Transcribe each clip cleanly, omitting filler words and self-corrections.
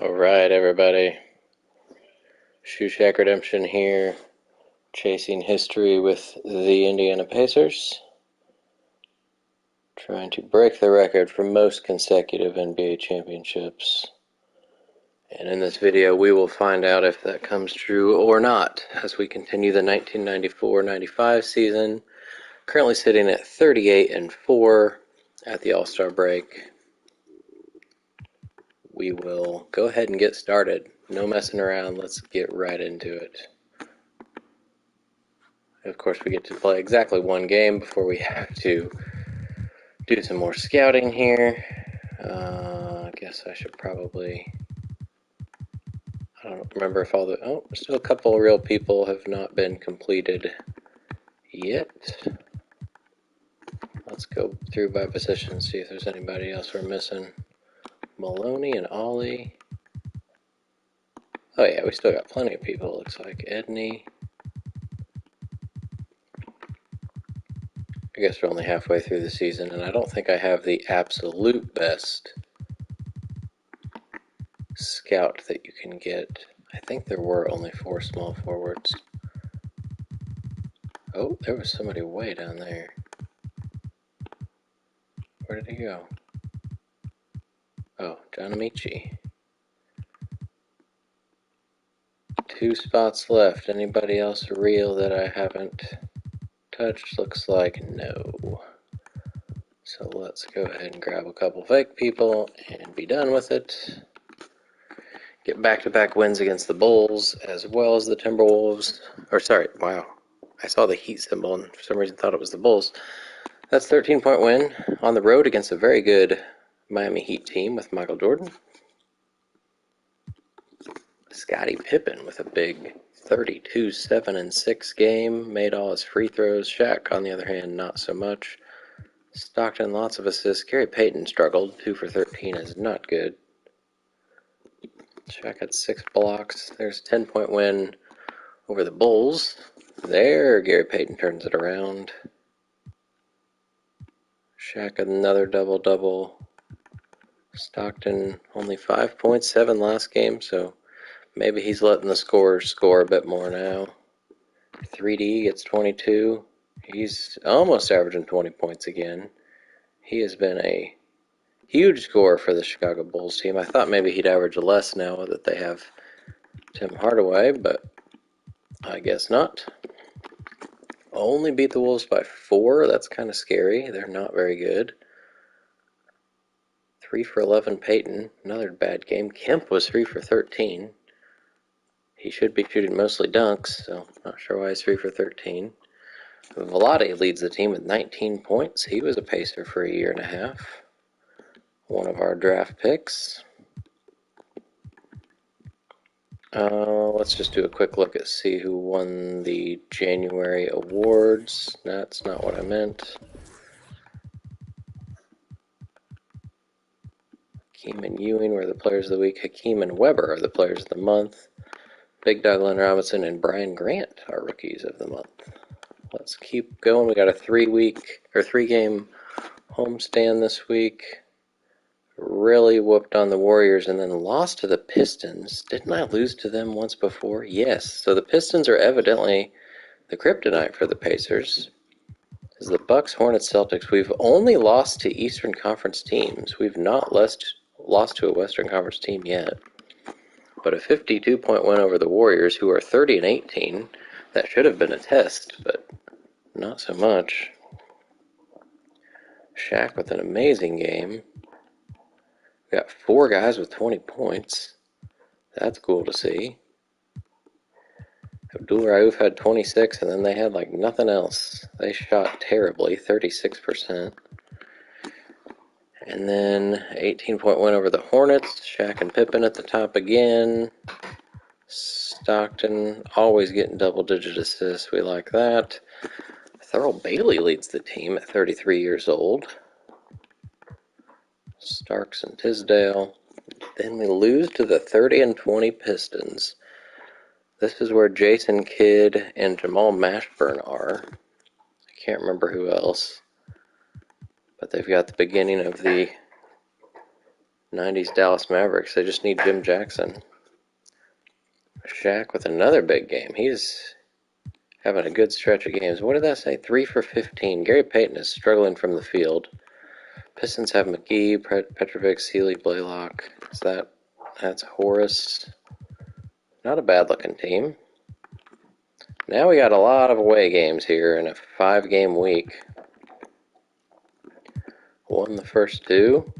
Alright, everybody. Shoe Shack Redemption here, chasing history with the Indiana Pacers, trying to break the record for most consecutive NBA championships. And in this video, we will find out if that comes true or not as we continue the 1994-95 season, currently sitting at 38-4 at the All-Star break. We will go ahead and get started. No messing around, let's get right into it. Of course, we get to play exactly one game before we have to do some more scouting here. I guess I should probably... I don't remember if all the... Oh, still a couple of real people have not been completed yet. Let's go through by position and see if there's anybody else we're missing. Maloney and Ollie. Oh yeah, we still got plenty of people, it looks like. Edney. I guess we're only halfway through the season, and I don't think I have the absolute best scout that you can get. I think there were only 4 small forwards. Oh, there was somebody way down there. Where did he go? Oh, John Amici. 2 spots left. Anybody else real that I haven't touched? Looks like no. So let's go ahead and grab a couple fake people and be done with it. Get back-to-back wins against the Bulls as well as the Timberwolves. Or sorry, wow. I saw the Heat symbol and for some reason thought it was the Bulls. That's a 13-point win on the road against a very good Miami Heat team with Michael Jordan. Scottie Pippen with a big 32, 7, and 6 game. Made all his free throws. Shaq, on the other hand, not so much. Stockton, lots of assists. Gary Payton struggled. 2 for 13 is not good. Shaq had 6 blocks. There's a 10-point win over the Bulls. There, Gary Payton turns it around. Shaq another double-double. Stockton only 5 points, 7 last game, so maybe he's letting the scorers score a bit more now. 3D gets 22. He's almost averaging 20 points again. He has been a huge scorer for the Chicago Bulls team. I thought maybe he'd average less now that they have Tim Hardaway, but I guess not. Only beat the Wolves by 4. That's kind of scary. They're not very good. 3 for 11 Payton. Another bad game. Kemp was 3 for 13. He should be shooting mostly dunks, so not sure why he's 3 for 13. Vlade leads the team with 19 points. He was a Pacer for a year and a half. One of our draft picks. Let's just do a quick look at see who won the January awards. That's not what I meant. Hakeem and Ewing were the players of the week. Hakeem and Weber are the players of the month. Big Doug Glenn Robinson and Brian Grant are rookies of the month. Let's keep going. We got a 3-game homestand this week. Really whooped on the Warriors and then lost to the Pistons. Didn't I lose to them once before? Yes. So the Pistons are evidently the kryptonite for the Pacers. As the Bucks, Hornets, Celtics, we've only lost to Eastern Conference teams. We've not lost to a Western Conference team yet. But a 52-point win over the Warriors, who are 30-18. That should have been a test, but not so much. Shaq with an amazing game. We got 4 guys with 20 points. That's cool to see. Abdul Rauf had 26, and then they had like nothing else. They shot terribly, 36%. And then 18-point win over the Hornets. Shaq and Pippen at the top again. Stockton always getting double-digit assists. We like that. Thurl Bailey leads the team at 33 years old. Starks and Tisdale. Then we lose to the 30-20 Pistons. This is where Jason Kidd and Jamal Mashburn are. I can't remember who else. But they've got the beginning of the 90s Dallas Mavericks. They just need Jim Jackson. Shaq with another big game. He's having a good stretch of games. What did that say? 3 for 15. Gary Payton is struggling from the field. Pistons have McGee, Petrovic, Sealy, Blaylock. That's Horace. Not a bad-looking team. Now we got a lot of away games here in a 5-game week. Won the first 2.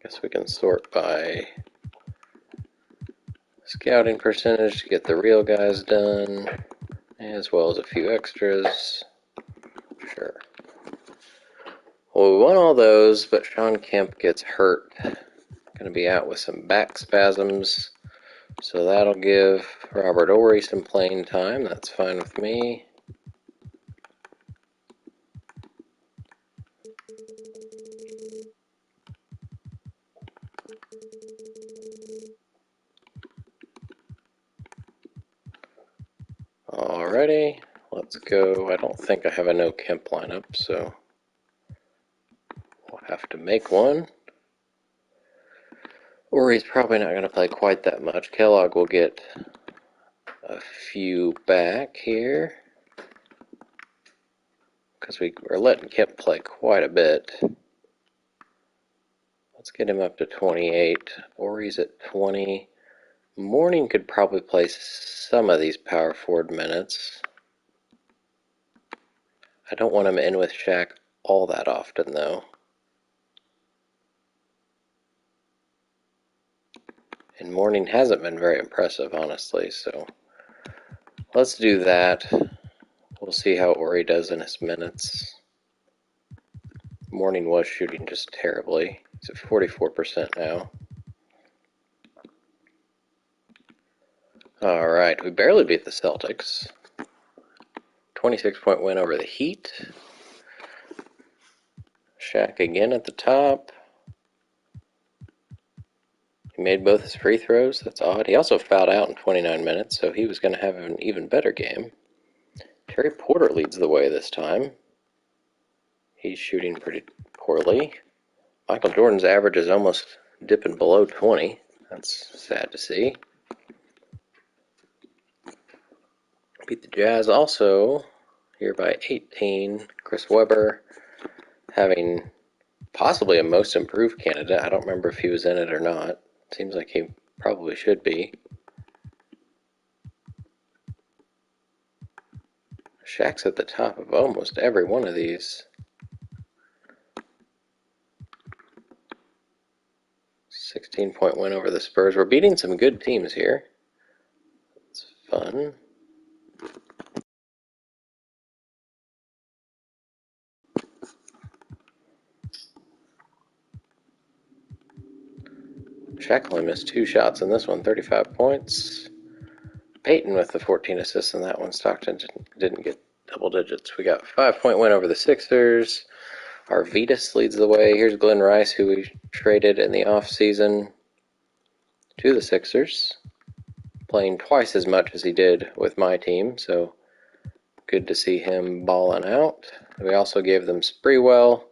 Guess we can sort by scouting percentage to get the real guys done, as well as a few extras. Sure. Well, we won all those, but Sean Kemp gets hurt. Going to be out with some back spasms, so that'll give Robert Ory some playing time. That's fine with me. Alrighty, let's go. I don't think I have a no Kemp lineup, so we'll have to make one. Or he's probably not going to play quite that much. Kellogg will get a few back here, because we're letting Kemp play quite a bit. Let's get him up to 28. Ory's at 20. Mourning could probably play some of these power forward minutes. I don't want him in with Shaq all that often, though. And Mourning hasn't been very impressive, honestly, so let's do that. We'll see how Ory does in his minutes. Mourning was shooting just terribly. He's at 44% now. Alright, we barely beat the Celtics. 26-point win over the Heat. Shaq again at the top. He made both his free throws. That's odd. He also fouled out in 29 minutes, so he was going to have an even better game. Terry Porter leads the way this time. He's shooting pretty poorly. Michael Jordan's average is almost dipping below 20. That's sad to see. Beat the Jazz also here by 18. Chris Webber having possibly a most improved candidate. I don't remember if he was in it or not. Seems like he probably should be. Shaq's at the top of almost every one of these. 16-point win over the Spurs. We're beating some good teams here. It's fun. Shaq only missed 2 shots in this one, 35 points. Payton with the 14 assists in that one. Stockton didn't get double digits. We got a 5-point win over the Sixers. Arvidas leads the way. Here's Glenn Rice, who we traded in the offseason to the Sixers, playing twice as much as he did with my team, so good to see him balling out. We also gave them Sprewell,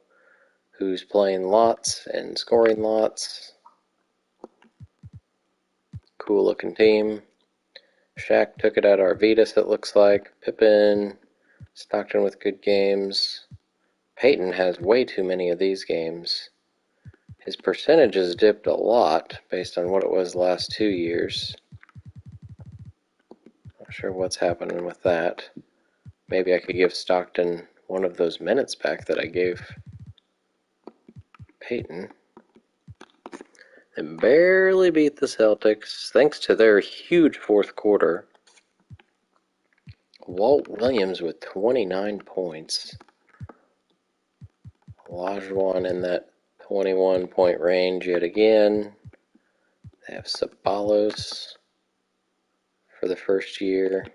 who's playing lots and scoring lots. Cool looking team. Shaq took it at Arvidas, it looks like. Pippen, Stockton with good games. Payton has way too many of these games. His percentage has dipped a lot based on what it was the last 2 years. Not sure what's happening with that. Maybe I could give Stockton one of those minutes back that I gave Payton. They barely beat the Celtics thanks to their huge fourth quarter. Walt Williams with 29 points. Olajuwon in that 21-point range yet again. They have Sabalos for the first year.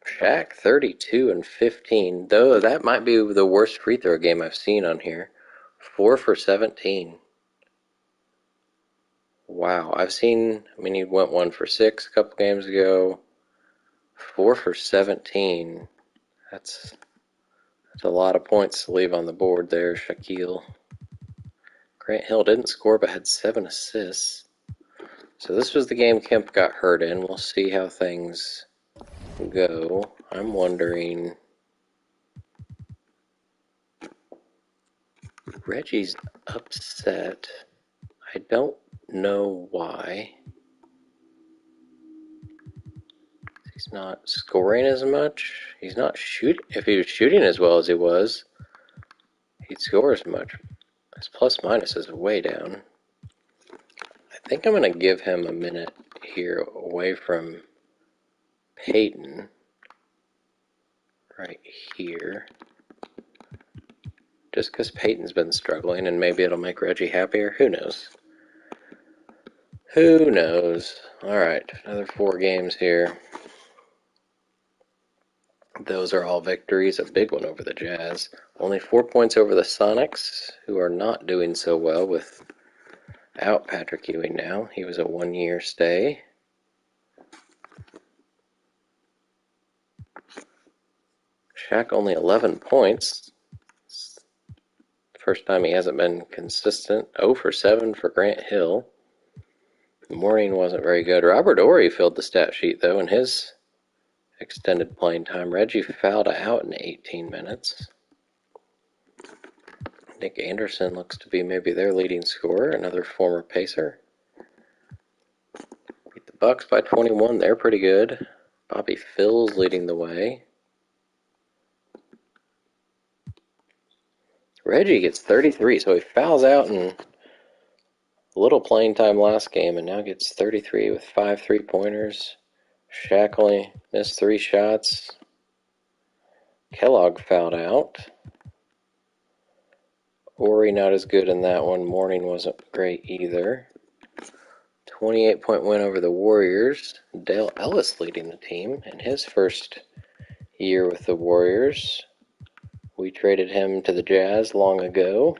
Shaq 32 and 15, though that might be the worst free throw game I've seen on here. 4 for 17. Wow, he went 1 for 6 a couple games ago. 4 for 17. That's That's a lot of points to leave on the board there, Shaquille. Grant Hill didn't score but had 7 assists. So this was the game Kemp got hurt in. We'll see how things go. I'm wondering... Reggie's upset. I don't know why. He's not scoring as much. He's not shooting. If he was shooting as well as he was, he'd score as much. His plus minus is way down. I think I'm going to give him a minute here away from Peyton. Right here. Just because Peyton's been struggling, and maybe it'll make Reggie happier. Who knows? Who knows? Alright, another 4 games here. Those are all victories. A big one over the Jazz. Only 4 points over the Sonics, who are not doing so well without Patrick Ewing now. He was a 1-year stay. Shaq only 11 points. First time he hasn't been consistent. 0 for 7 for Grant Hill. Morning wasn't very good. Robert Ory filled the stat sheet, though, in his extended playing time. Reggie fouled out in 18 minutes. Nick Anderson looks to be maybe their leading scorer, another former Pacer. Beat the Bucks by 21. They're pretty good. Bobby Phil's leading the way. Reggie gets 33, so he fouls out in a little playing time last game and now gets 33 with 5 3-pointers. Shaq only missed 3 shots. Kellogg fouled out. Ori not as good in that one. Morning wasn't great either. 28-point win over the Warriors. Dale Ellis leading the team in his first year with the Warriors. We traded him to the Jazz long ago.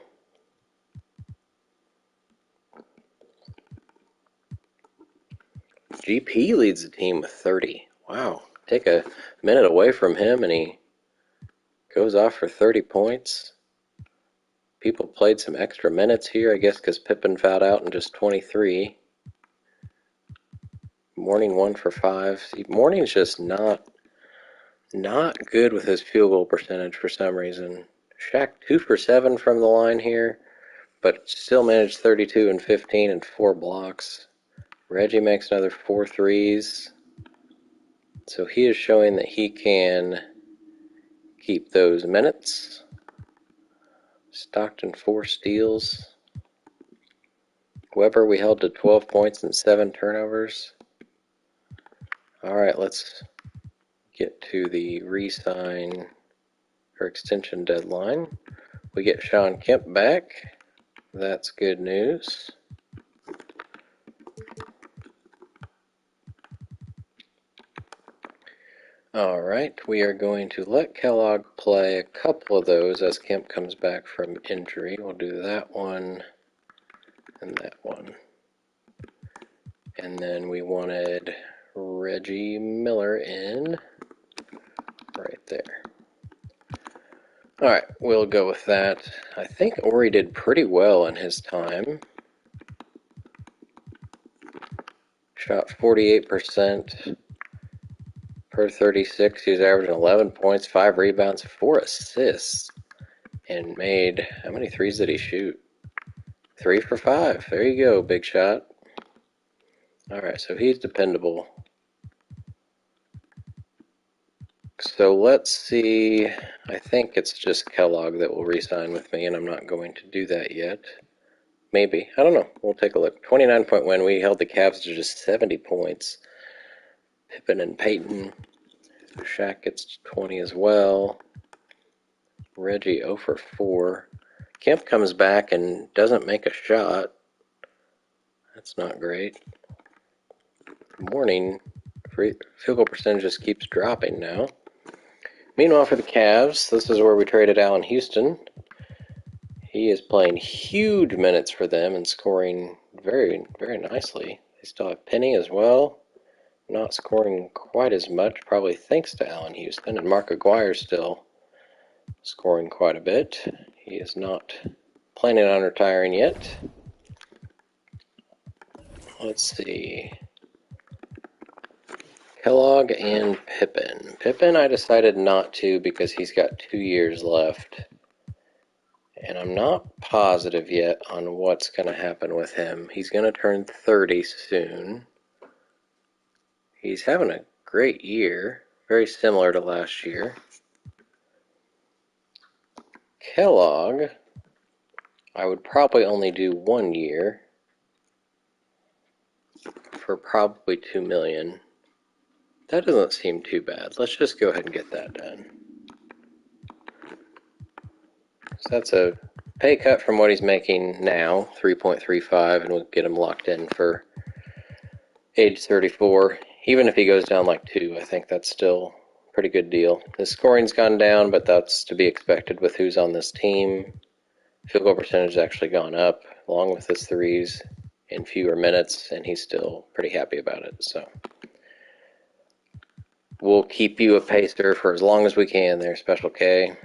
GP leads the team with 30. Wow. Take a minute away from him and he goes off for 30 points. People played some extra minutes here, I guess, because Pippen fouled out in just 23. Morning 1 for 5. See, Morning's just not good with his field goal percentage for some reason. Shaq 2 for 7 from the line here, but still managed 32 and 15 and 4 blocks. Reggie makes another 4 threes. So he is showing that he can keep those minutes. Stockton 4 steals. Weber we held to 12 points and 7 turnovers. Alright, let's get to the re-sign or extension deadline. We get Sean Kemp back. That's good news. Alright, we are going to let Kellogg play a couple of those as Kemp comes back from injury. We'll do that one and that one. And then we wanted Reggie Miller in right there. Alright, we'll go with that. I think Ori did pretty well in his time. Shot 48% per 36. He was averaging 11 points, 5 rebounds, 4 assists, and made, how many threes did he shoot? 3 for 5. There you go, big shot. Alright, so he's dependable. So let's see. I think it's just Kellogg that will re-sign with me, and I'm not going to do that yet. Maybe. I don't know. We'll take a look. 29-point win. We held the Cavs to just 70 points. Pippen and Peyton. Shaq gets 20 as well. Reggie 0 for 4. Kemp comes back and doesn't make a shot. That's not great. Morning. Field goal percentage just keeps dropping now. Meanwhile, for the Cavs, this is where we traded Allen Houston. He is playing huge minutes for them and scoring very, very nicely. They still have Penny as well. Not scoring quite as much, probably thanks to Allen Houston. And Mark Aguirre still scoring quite a bit. He is not planning on retiring yet. Let's see. Kellogg and Pippen. Pippen I decided not to because he's got 2 years left. And I'm not positive yet on what's going to happen with him. He's going to turn 30 soon. He's having a great year, very similar to last year. Kellogg, I would probably only do 1 year for probably $2 million. That doesn't seem too bad. Let's just go ahead and get that done. So that's a pay cut from what he's making now, 3.35, and we'll get him locked in for age 34. Even if he goes down like 2, I think that's still a pretty good deal. His scoring's gone down, but that's to be expected with who's on this team. Field goal percentage has actually gone up, along with his threes in fewer minutes, and he's still pretty happy about it. So we'll keep you a pacer for as long as we can there, Special K.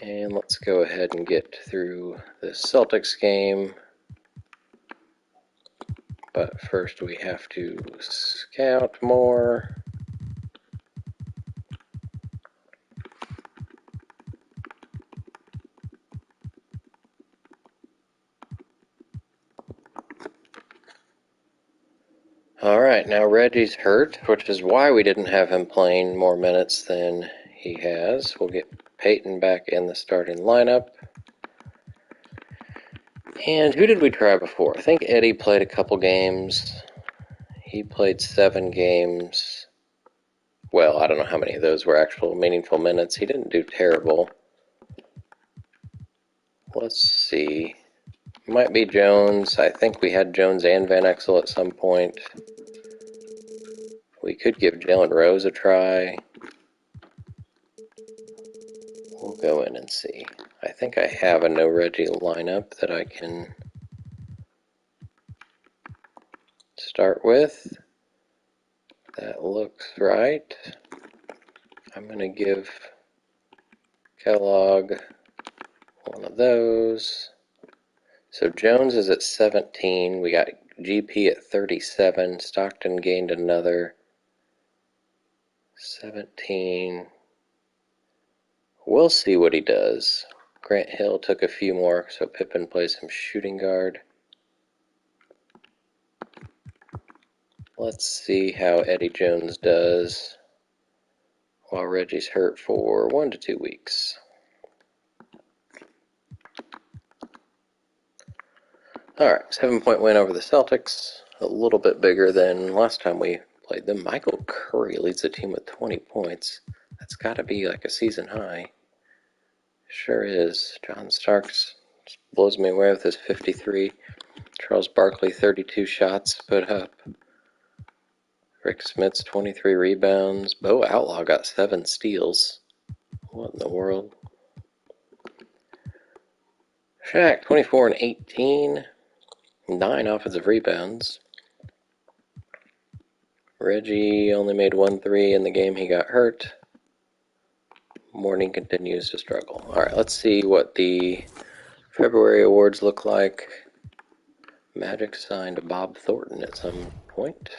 And let's go ahead and get through this Celtics game. But first we have to scout more. Alright, now Reggie's hurt, which is why we didn't have him playing more minutes than he has. We'll get Peyton back in the starting lineup. And who did we try before? I think Eddie played a couple games. He played 7 games. Well, I don't know how many of those were actual meaningful minutes. He didn't do terrible. Let's see. Might be Jones. I think we had Jones and Van Exel at some point. We could give Jalen Rose a try. We'll go in and see. I think I have a no Reggie lineup that I can start with. That looks right. I'm going to give Kellogg one of those. So Jones is at 17. We got GP at 37. Stockton gained another 17. We'll see what he does. Grant Hill took a few more, so Pippen plays some shooting guard. Let's see how Eddie Jones does while Reggie's hurt for 1 to 2 weeks. Alright, 7-point win over the Celtics. A little bit bigger than last time we played them. Michael Curry leads the team with 20 points. That's got to be like a season high. Sure is. John Starks blows me away with his 53. Charles Barkley, 32 shots put up. Rick Smith's 23 rebounds. Bo Outlaw got 7 steals. What in the world? Shaq, 24 and 18. 9 offensive rebounds. Reggie only made 1 3 in the game he got hurt. Mourning continues to struggle. Alright, let's see what the February awards look like. Magic signed Bob Thornton at some point.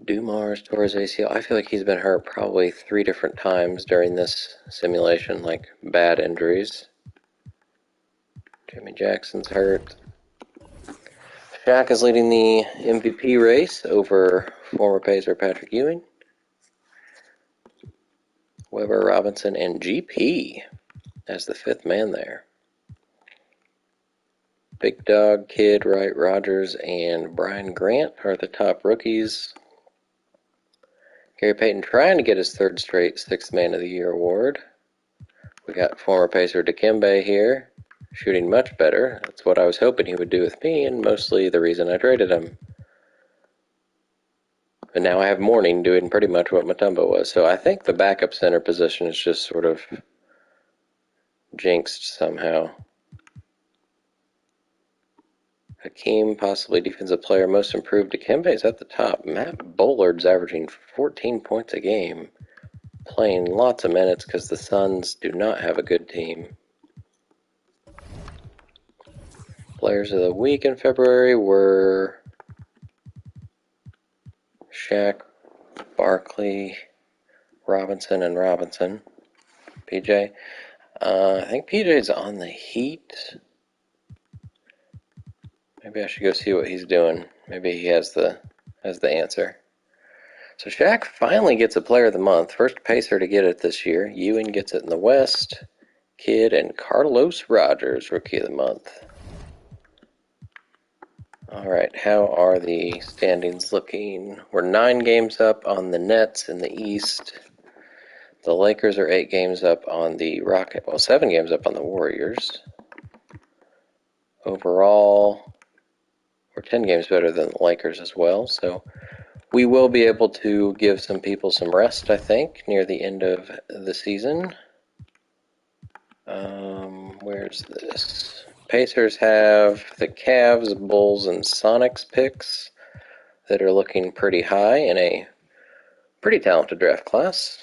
Dumars tore his ACL. I feel like he's been hurt probably 3 different times during this simulation, like bad injuries. Jimmy Jackson's hurt. Shaq is leading the MVP race over former Pacer Patrick Ewing. Weber, Robinson, and GP as the 5th man there. Big Dog, Kidd, Wright, Rogers, and Brian Grant are the top rookies. Gary Payton trying to get his 3rd straight 6th Man of the Year award. We got former Pacer Dikembe here, shooting much better. That's what I was hoping he would do with me, and mostly the reason I traded him. And now I have Mourning doing pretty much what Mutombo was. So I think the backup center position is just sort of jinxed somehow. Hakeem, possibly defensive player, most improved. Dikembe's at the top. Matt Bullard's averaging 14 points a game. playing lots of minutes because the Suns do not have a good team. Players of the week in February were Shaq, Barkley, Robinson, and Robinson. PJ. I think PJ's on the Heat. Maybe I should go see what he's doing. Maybe he has the answer. So Shaq finally gets a Player of the Month. First Pacer to get it this year. Ewing gets it in the West. Kidd and Carlos Rogers, Rookie of the Month. All right, how are the standings looking? We're 9 games up on the Nets in the East. The Lakers are 8 games up on the Rockets. Well, 7 games up on the Warriors. Overall, we're 10 games better than the Lakers as well. So we will be able to give some people some rest, I think, near the end of the season. Where's this? Pacers have the Cavs, Bulls, and Sonics picks that are looking pretty high in a pretty talented draft class.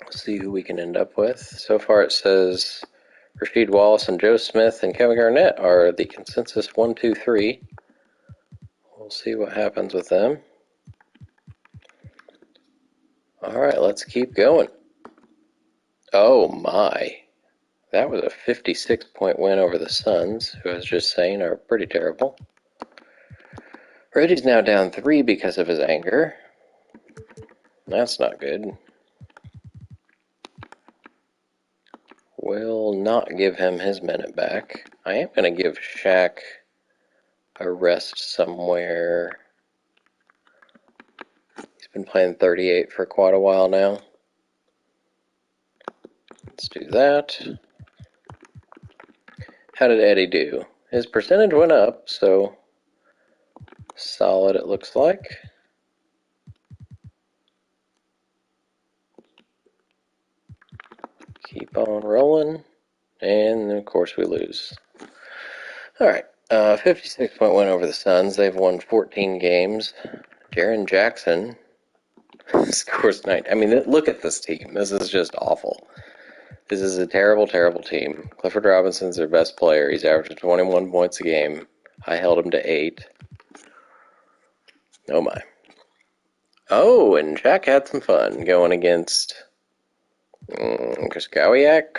We'll see who we can end up with. So far it says Rasheed Wallace and Joe Smith and Kevin Garnett are the consensus 1, 2, 3. We'll see what happens with them. Alright, let's keep going. Oh my. That was a 56-point win over the Suns, who I was just saying are pretty terrible. Reggie's now down 3 because of his anger. That's not good. Will not give him his minute back. I am going to give Shaq a rest somewhere. He's been playing 38 for quite a while now. Let's do that. How did Eddie do? His percentage went up, so solid it looks like. Keep on rolling, and of course we lose. Alright, 56-point win over the Suns. They've won 14 games. Jaren Jackson scores 9. I mean, look at this team. This is just awful. This is a terrible, terrible team. Clifford Robinson's their best player. He's averaging 21 points a game. I held him to 8. Oh my. Oh, and Jack had some fun going against Kriskowiak?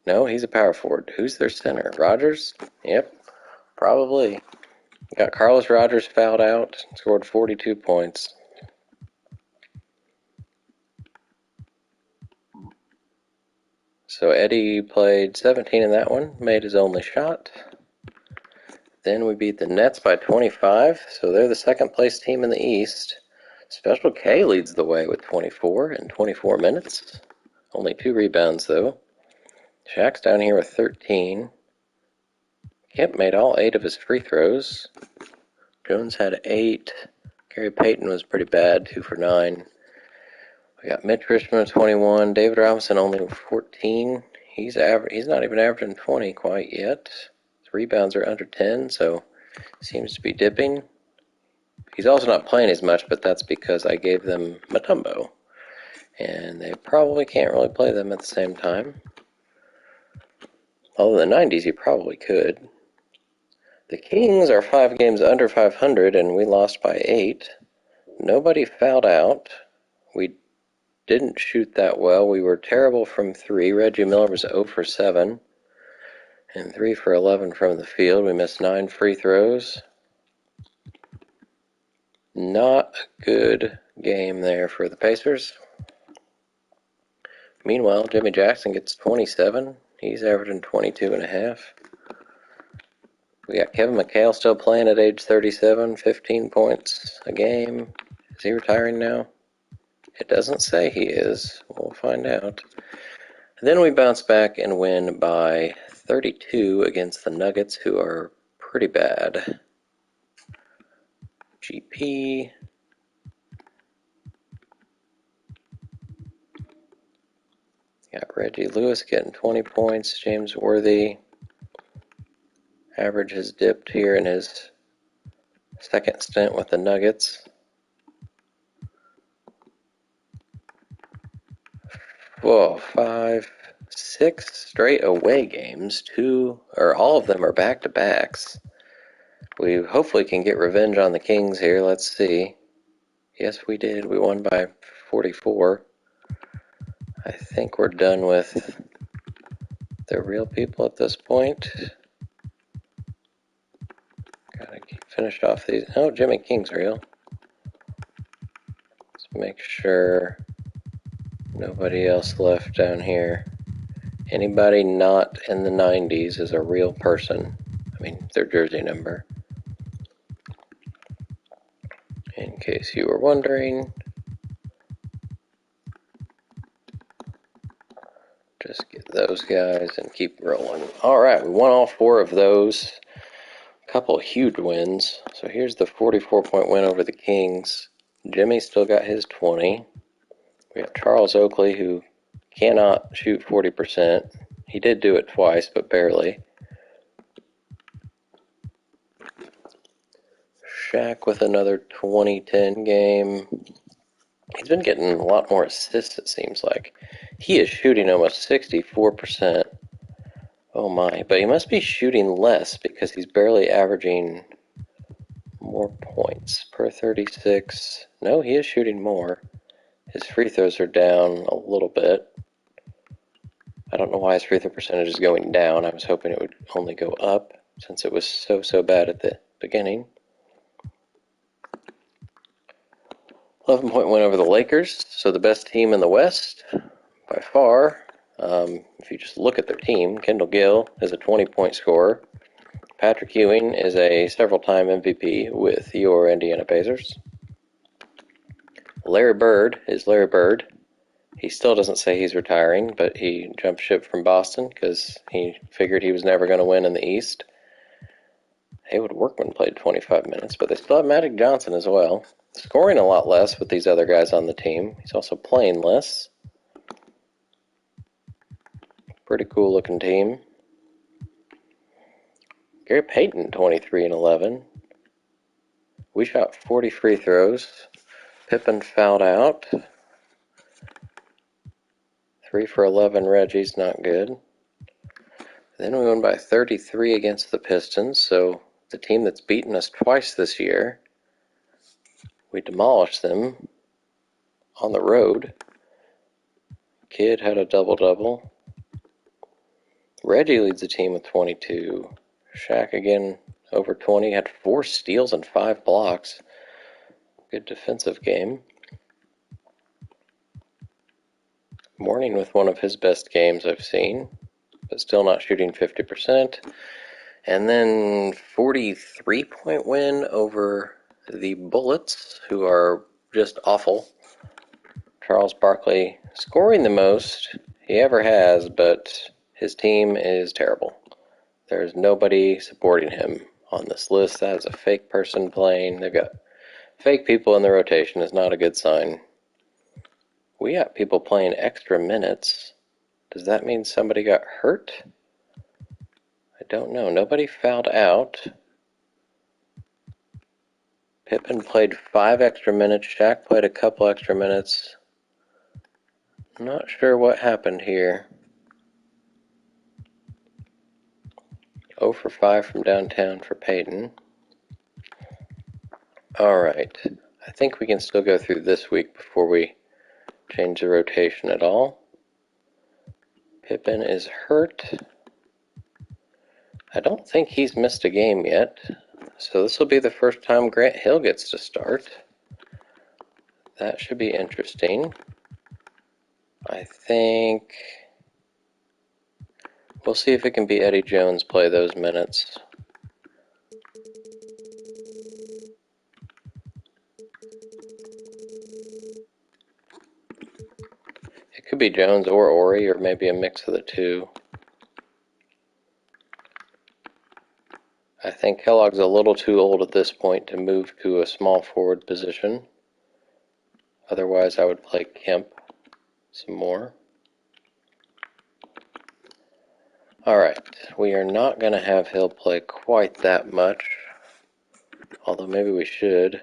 No, he's a power forward. Who's their center? Rogers? Yep, probably. Got Carlos Rogers fouled out, scored 42 points. So Eddie played 17 in that one, made his only shot. Then we beat the Nets by 25, so they're the second place team in the East. Special K leads the way with 24 in 24 minutes. Only 2 rebounds, though. Shaq's down here with 13. Kemp made all 8 of his free throws. Jones had 8. Gary Payton was pretty bad, 2 for 9. We got Mitch Richmond 21. David Robinson only 14. He's not even averaging 20 quite yet. His rebounds are under 10, so seems to be dipping. He's also not playing as much, but that's because I gave them Mutombo. And they probably can't really play them at the same time. Although in the 90s, he probably could. The Kings are 5 games under 500, and we lost by 8. Nobody fouled out. We didn't shoot that well. We were terrible from 3. Reggie Miller was 0 for 7. And 3 for 11 from the field. We missed 9 free throws. Not a good game there for the Pacers. Meanwhile, Jimmy Jackson gets 27. He's averaging 22.5. We got Kevin McHale still playing at age 37, 15 points a game. Is he retiring now? It doesn't say he is. We'll find out. And then we bounce back and win by 32 against the Nuggets, who are pretty bad. GP. Got Reggie Lewis getting 20 points. James Worthy. Average has dipped here in his second stint with the Nuggets. Whoa, 5, 6 straight away games. All of them are back-to-backs. We hopefully can get revenge on the Kings here. Let's see. Yes, we did. We won by 44. I think we're done with the real people at this point. Gotta finish off these. Oh, Jimmy King's real. Let's make sure nobody else left down here. Anybody not in the 90s is a real person. I mean, their jersey number. In case you were wondering. Just get those guys and keep rolling. Alright, we won all 4 of those. A couple huge wins. So here's the 44-point win over the Kings. Jimmy still got his 20. We have Charles Oakley, who cannot shoot 40%. He did do it twice, but barely. Shaq with another 2010 game. He's been getting a lot more assists, it seems like. He is shooting almost 64%. Oh my, but he must be shooting less because he's barely averaging more points per 36. No, he is shooting more. His free throws are down a little bit. I don't know why his free throw percentage is going down. I was hoping it would only go up since it was so bad at the beginning. 11-point win over the Lakers, so the best team in the West by far. If you just look at their team, Kendall Gill is a 20-point scorer. Patrick Ewing is a several-time MVP with your Indiana Pacers. Larry Bird is Larry Bird. He still doesn't say he's retiring, but he jumped ship from Boston because he figured he was never going to win in the East. Haywood Workman played 25 minutes, but they still have Magic Johnson as well. Scoring a lot less with these other guys on the team. He's also playing less. Pretty cool looking team. Gary Payton, 23 and 11. We shot 40 free throws. Pippen fouled out. 3 for 11, Reggie's not good. Then we won by 33 against the Pistons, so the team that's beaten us twice this year. We demolished them on the road. Kidd had a double-double. Reggie leads the team with 22. Shaq again over 20, had 4 steals and 5 blocks. Good defensive game. Mourning with one of his best games I've seen, but still not shooting 50%. And then 43-point win over the Bullets, who are just awful. Charles Barkley scoring the most he ever has, but his team is terrible. There's nobody supporting him on this list. That is a fake person playing. They've got fake people in the rotation. Is not a good sign. We got people playing extra minutes. Does that mean somebody got hurt? I don't know. Nobody fouled out. Pippen played 5 extra minutes. Shaq played a couple extra minutes. Not sure what happened here. 0 for 5 from downtown for Payton. Alright. I think we can still go through this week before we change the rotation at all. Pippen is hurt. I don't think he's missed a game yet. So this will be the first time Grant Hill gets to start. That should be interesting. I think we'll see if it can be Eddie Jones play those minutes. It could be Jones or Ori, or maybe a mix of the two. I think Kellogg's a little too old at this point to move to a small forward position. Otherwise, I would play Kemp some more. Alright, we are not going to have Hill play quite that much, although maybe we should.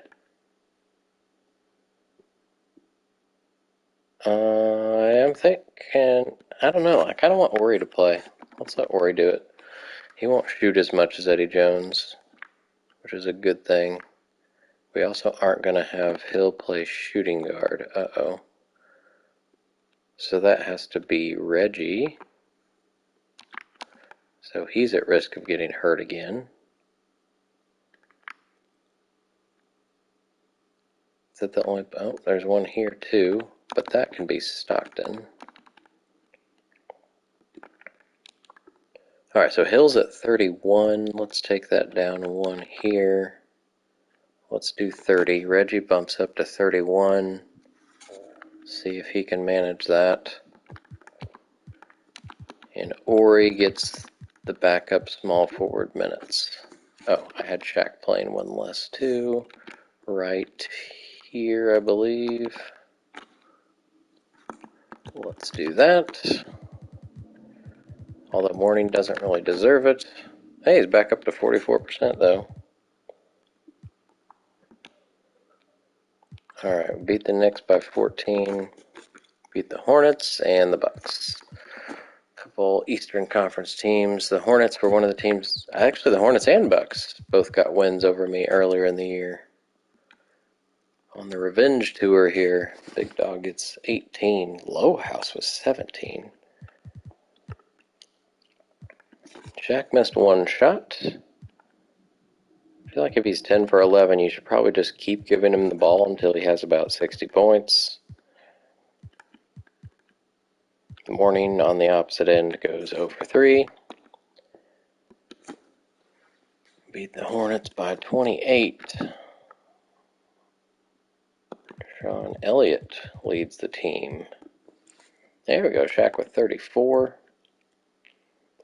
I am thinking, I don't know, I kind of want Ori to play. Let's let Ori do it. He won't shoot as much as Eddie Jones, which is a good thing. We also aren't going to have Hill play shooting guard. Uh-oh. So that has to be Reggie. So he's at risk of getting hurt again. Is that the only... Oh, there's one here too, but that can be Stockton. Alright, so Hill's at 31. Let's take that down one here. Let's do 30. Reggie bumps up to 31. See if he can manage that. And Ori gets the backup small forward minutes. Oh, I had Shaq playing one less too. Right here, I believe. Let's do that. Although Morning doesn't really deserve it. Hey, he's back up to 44% though. Alright, beat the Knicks by 14. Beat the Hornets and the Bucks. Couple Eastern Conference teams. The Hornets were one of the teams, actually the Hornets and Bucks both got wins over me earlier in the year. On the revenge tour here, Big Dog gets 18. Low House was 17. Shaq missed one shot. I feel like if he's 10 for 11, you should probably just keep giving him the ball until he has about 60 points. Morning on the opposite end goes 0 for 3. Beat the Hornets by 28. Sean Elliott leads the team. There we go, Shaq with 34.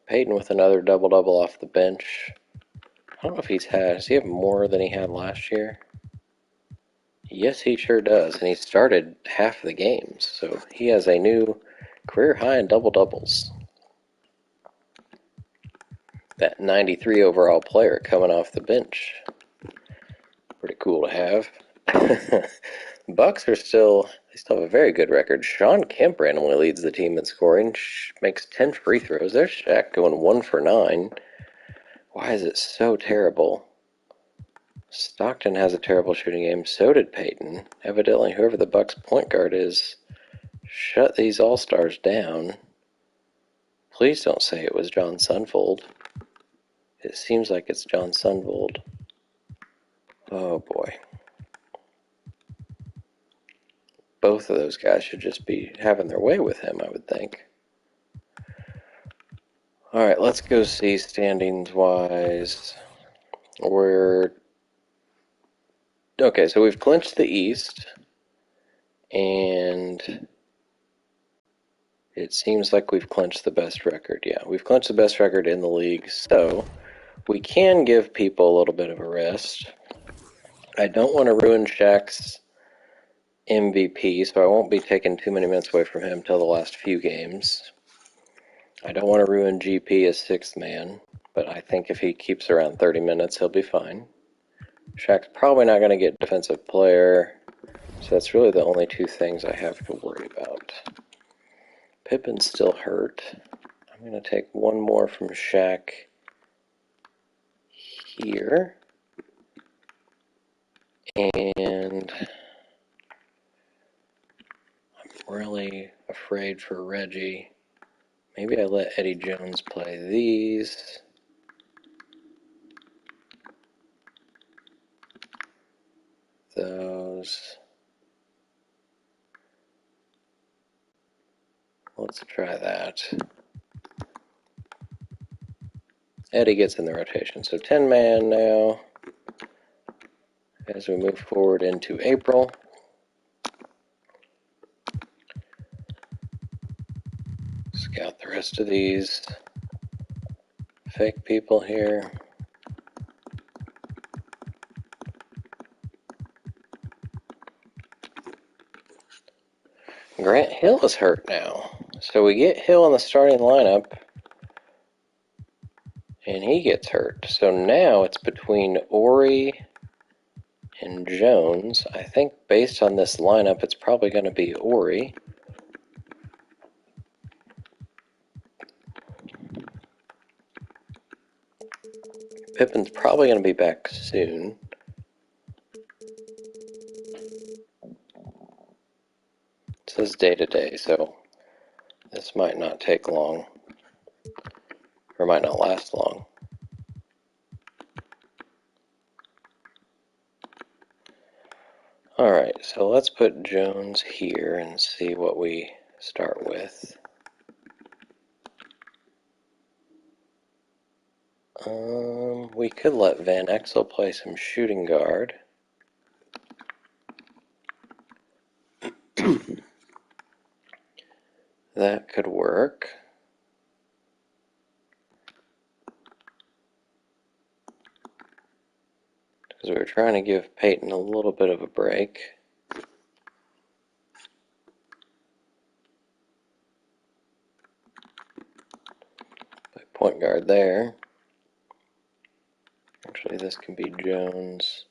Peyton with another double-double off the bench. I don't know if does he have more than he had last year? Yes, he sure does, and he started half the games, so he has a new career high in double-doubles. That 93 overall player coming off the bench. Pretty cool to have. Bucks are still have a very good record. Sean Kemp randomly leads the team in scoring, makes 10 free throws. There's Shaq going 1 for 9. Why is it so terrible? Stockton has a terrible shooting game. So did Peyton. Evidently, whoever the Bucks point guard is, shut these all-stars down. Please don't say it was John Sunvold. It seems like it's John Sunvold. Oh boy. Both of those guys should just be having their way with him, I would think. Alright, let's go see standings-wise. Okay, so we've clinched the East, and it seems like we've clinched the best record. Yeah, we've clinched the best record in the league, so we can give people a little bit of a rest. I don't want to ruin Shaq's MVP, so I won't be taking too many minutes away from him till the last few games. I don't want to ruin GP as 6th man, but I think if he keeps around 30 minutes, he'll be fine. Shaq's probably not going to get defensive player, so that's really the only two things I have to worry about. Pippen's still hurt. I'm going to take one more from Shaq here. And I'm really afraid for Reggie. Maybe I let Eddie Jones play these. Those. Let's try that. Eddie gets in the rotation. So 10-man now as we move forward into April. Scout the rest of these fake people here. Grant Hill is hurt now. So we get Hill in the starting lineup, and he gets hurt. So now it's between Ori and Jones. I think based on this lineup, it's probably going to be Ori. Pippin's probably going to be back soon. It says day to day, so this might not take long, or might not last long. Alright, so let's put Jones here and see what we start with. We could let Van Exel play some shooting guard. That could work. Because we were trying to give Peyton a little bit of a break. Put point guard there. Actually, this can be Jones.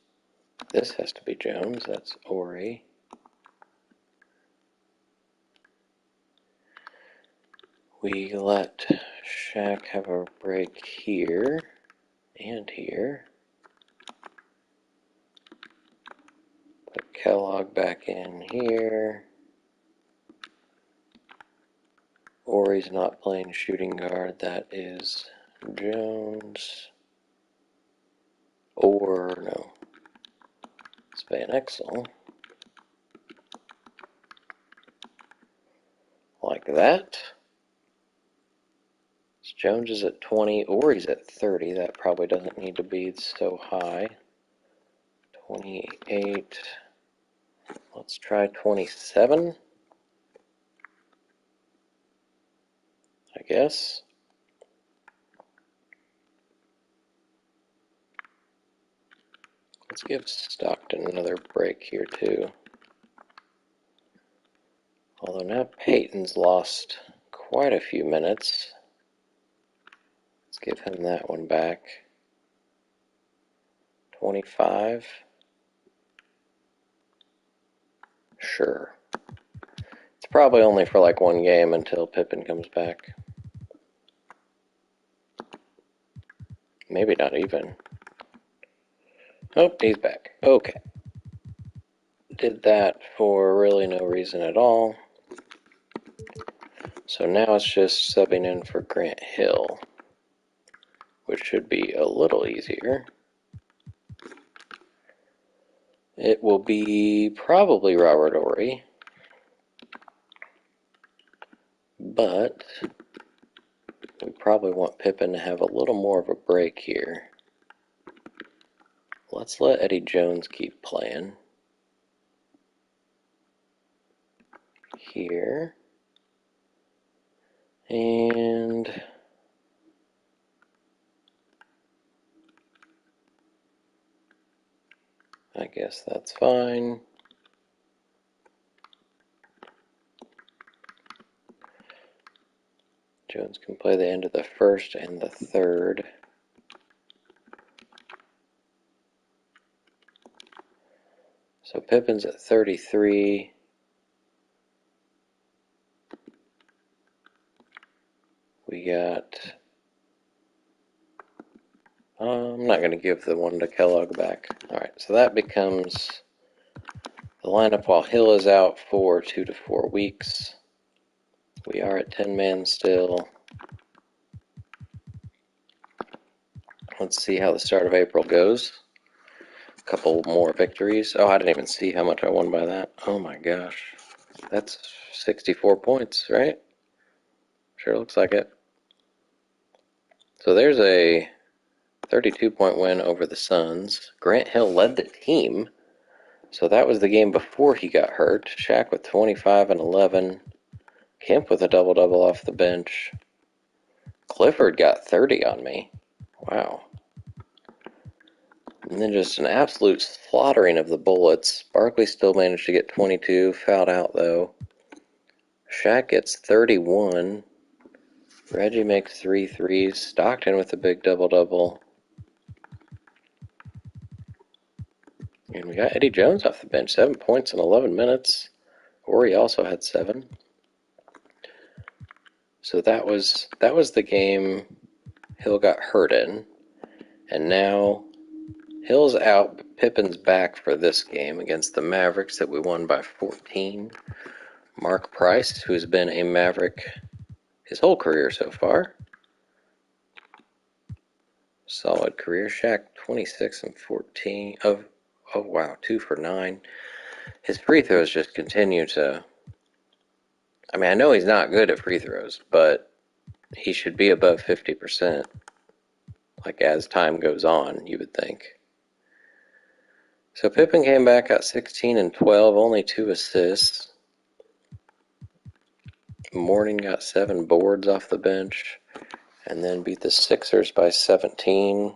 This has to be Jones. That's Ori. We let Shaq have a break here and here. Put Kellogg back in here. Ori's not playing shooting guard. That is Jones. Or, no, it's Van Exel. Like that. Jones is at 20, Ori's at 30. That probably doesn't need to be so high. 28. Let's try 27. I guess. Let's give Stockton another break here too. Although now Peyton's lost quite a few minutes. Let's give him that one back. 25. Sure. It's probably only for like one game until Pippen comes back. Maybe not even. Oh, he's back. Okay. Did that for really no reason at all. So now it's just subbing in for Grant Hill, which should be a little easier. It will be probably Robert Ori, but we probably want Pippen to have a little more of a break here. Let's let Eddie Jones keep playing. Here. And I guess that's fine. Jones can play the end of the first and the third. So Pippen's at 33. We got... I'm not going to give the one to Kellogg back. Alright, so that becomes the lineup while Hill is out for 2 to 4 weeks. We are at 10-man still. Let's see how the start of April goes. A couple more victories. Oh, I didn't even see how much I won by that. Oh my gosh. That's 64 points, right? Sure looks like it. So there's a 32-point win over the Suns. Grant Hill led the team. So that was the game before he got hurt. Shaq with 25 and 11. Kemp with a double-double off the bench. Clifford got 30 on me. Wow. And then just an absolute slaughtering of the Bullets. Barkley still managed to get 22. Fouled out, though. Shaq gets 31. Reggie makes 3 threes. Stockton with a big double-double. And we got Eddie Jones off the bench. 7 points in 11 minutes. Ori also had 7. So that was the game Hill got hurt in. And now Hill's out, but Pippen's back for this game against the Mavericks that we won by 14. Mark Price, who's been a Maverick his whole career so far. Solid career. Shaq 26 and 14. Oh wow, 2 for 9. His free throws just continue to... I mean, I know he's not good at free throws, but he should be above 50%. Like as time goes on, you would think. So Pippen came back, got 16 and 12, only 2 assists. Morning got 7 boards off the bench, and then beat the Sixers by 17.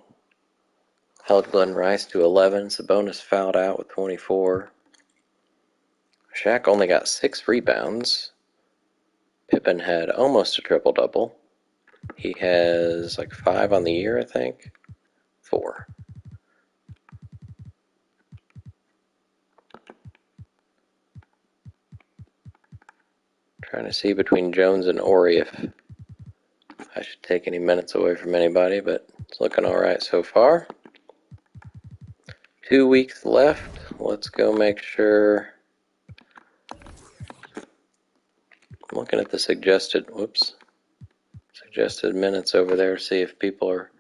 Held Glenn Rice to 11. Sabonis fouled out with 24. Shaq only got 6 rebounds. Pippen had almost a triple-double. He has like 5 on the year, I think. 4. Trying to see between Jones and Ori if I should take any minutes away from anybody, but it's looking all right so far. 2 weeks left. Let's go make sure. I'm looking at the suggested minutes over there, see if people are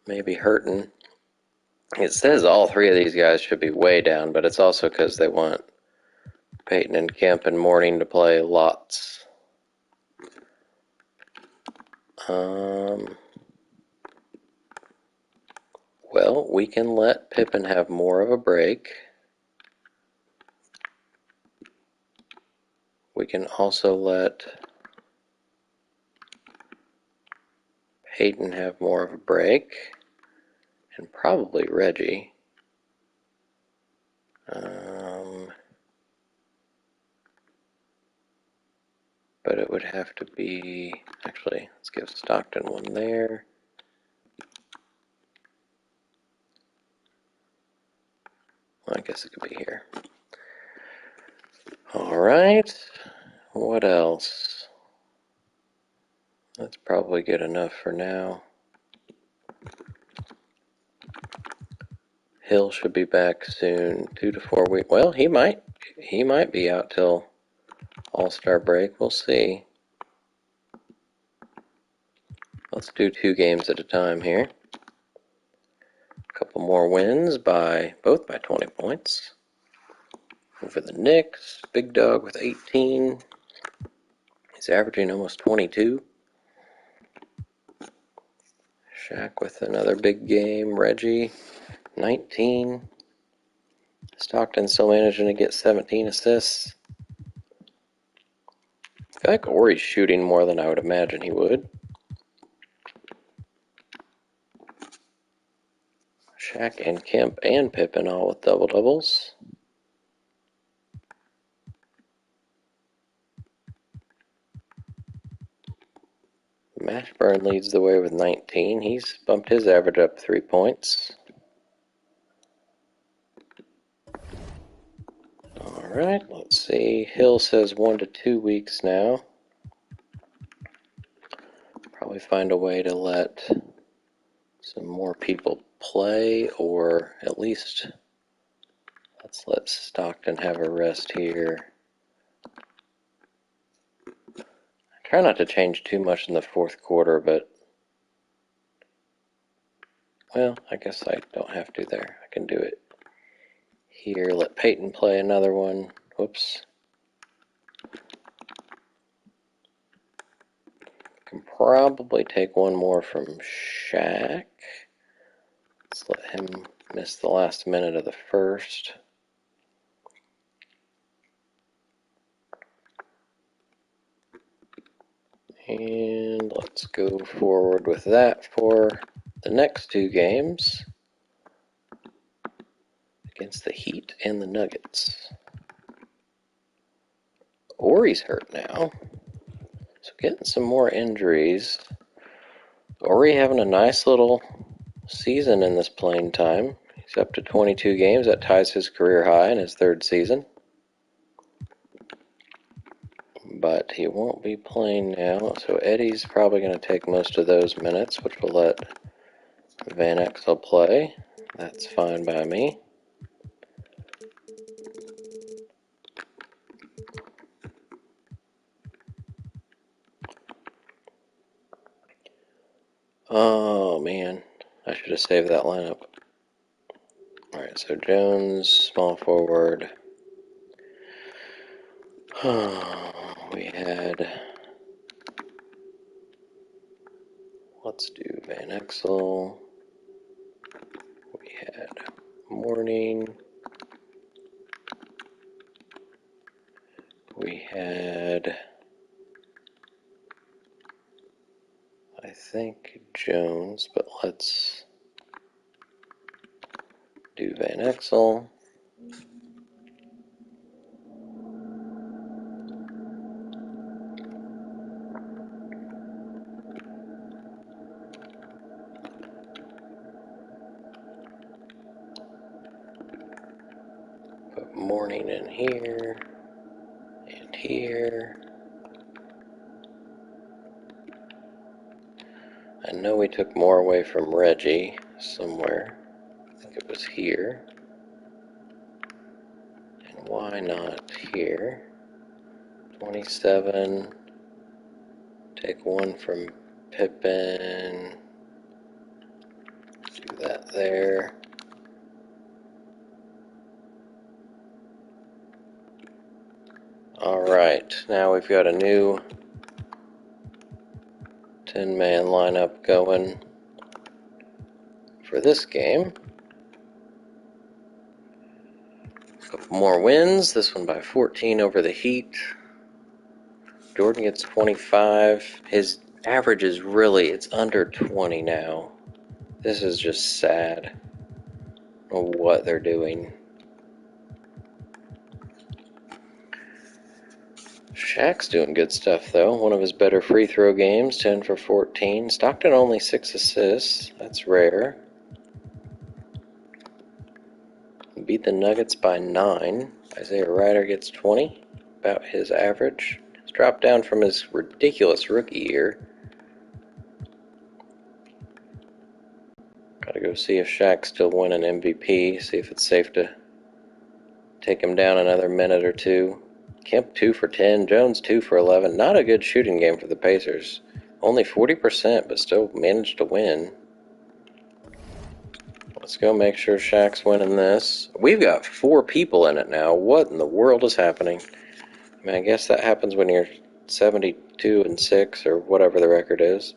maybe hurting. It says all 3 of these guys should be way down, but it's also because they want Peyton and Kemp and Morning to play lots. Well, we can let Pippen have more of a break. We can also let Peyton have more of a break. And probably Reggie. But it would have to be... Actually, let's give Stockton one there. Well, I guess it could be here. Alright. What else? That's probably good enough for now. Hill should be back soon. 2 to 4 weeks. Well, he might be out till All-Star break. We'll see. Let's do 2 games at a time here. A couple more wins both by 20 points. Over the Knicks, Big Dog with 18. He's averaging almost 22. Shaq with another big game. Reggie, 19. Stockton still managing to get 17 assists. I feel like Ori's shooting more than I would imagine he would. Shaq and Kemp and Pippen all with double-doubles. Mashburn leads the way with 19. He's bumped his average up 3 points. Alright, let's see. Hill says 1 to 2 weeks now. Probably find a way to let some more people play, or at least let's let Stockton have a rest here. I try not to change too much in the 4th quarter, but well, I guess I don't have to there. I can do it here. Let Peyton play another one. Whoops. Can probably take one more from Shaq. Let's let him miss the last minute of the first. And let's go forward with that for the next 2 games against the Heat and the Nuggets. Ori's hurt now, so getting some more injuries. Ori having a nice little season in this playing time. He's up to 22 games. That ties his career high in his 3rd season. But he won't be playing now, so Eddie's probably going to take most of those minutes, which will let Van X will play. That's fine by me. Oh man, I should have saved that lineup. Alright, so Jones, small forward. We had... Let's do Van Exel. We had Morning. We had... I think Jones, but let's do Van Exel. Put Morning in here and here. I know we took more away from Reggie somewhere. I think it was here. And why not here? 27. Take one from Pippin. Do that there. Alright, now we've got a new 10-man lineup going for this game. A couple more wins, this one by 14 over the Heat. Jordan gets 25. His average is really, it's under 20 now. This is just sad. I don't know what they're doing. Shaq's doing good stuff, though. One of his better free throw games, 10 for 14. Stockton only 6 assists. That's rare. Beat the Nuggets by 9. Isaiah Ryder gets 20, about his average. He's dropped down from his ridiculous rookie year. Gotta go see if Shaq's still winning MVP, see if it's safe to take him down another minute or two. Kemp 2 for 10, Jones 2 for 11. Not a good shooting game for the Pacers. Only 40%, but still managed to win. Let's go make sure Shaq's winning this. We've got 4 people in it now. What in the world is happening? I mean, I guess that happens when you're 72-6 or whatever the record is.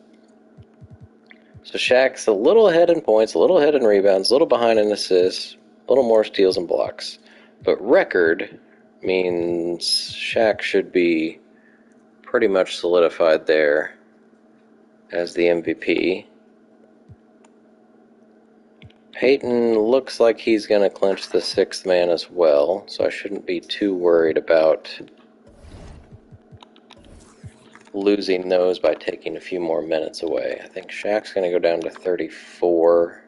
So Shaq's a little ahead in points, a little ahead in rebounds, a little behind in assists, a little more steals and blocks. But record means Shaq should be pretty much solidified there as the MVP. Peyton looks like he's going to clinch the 6th man as well, so I shouldn't be too worried about losing those by taking a few more minutes away. I think Shaq's going to go down to 34.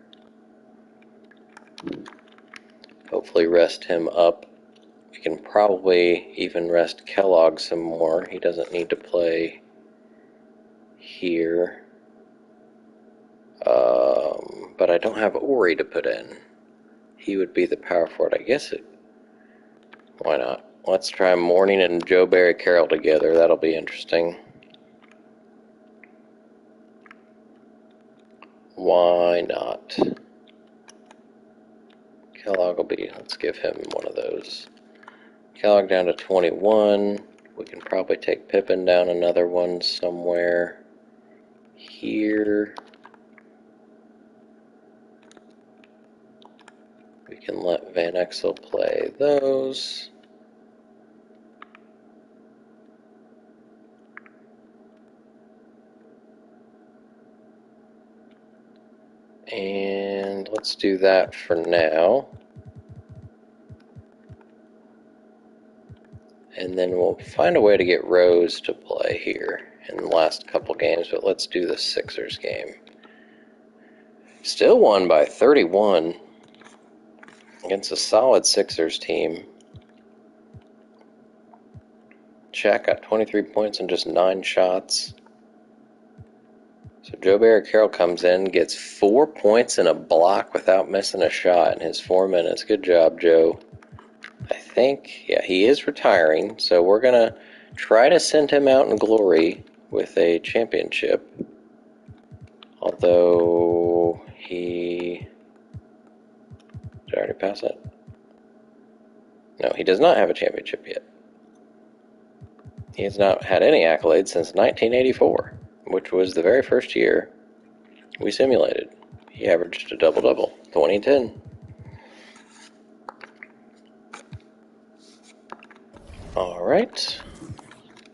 Hopefully rest him up. We can probably even rest Kellogg some more. He doesn't need to play here. But I don't have Ori to put in. He would be the power forward. I guess it... Why not? Let's try Morning and Joe Barry Carroll together. That'll be interesting. Why not? Kellogg will be... Let's give him one of those. Kellogg down to 21. We can probably take Pippin down another one somewhere here. We can let Van Exel play those. And let's do that for now. And then we'll find a way to get Rose to play here in the last couple games, but let's do the Sixers game. Still won by 31 against a solid Sixers team. Shaq got 23 points and just 9 shots. So Joe Barry Carroll comes in, gets 4 points and a block without missing a shot in his 4 minutes. Good job, Joe. I think, yeah, he is retiring, so we're going to try to send him out in glory with a championship. Although he... Did I already pass it? No, he does not have a championship yet. He has not had any accolades since 1984, which was the very first year we simulated. He averaged a double-double, 2010. All right.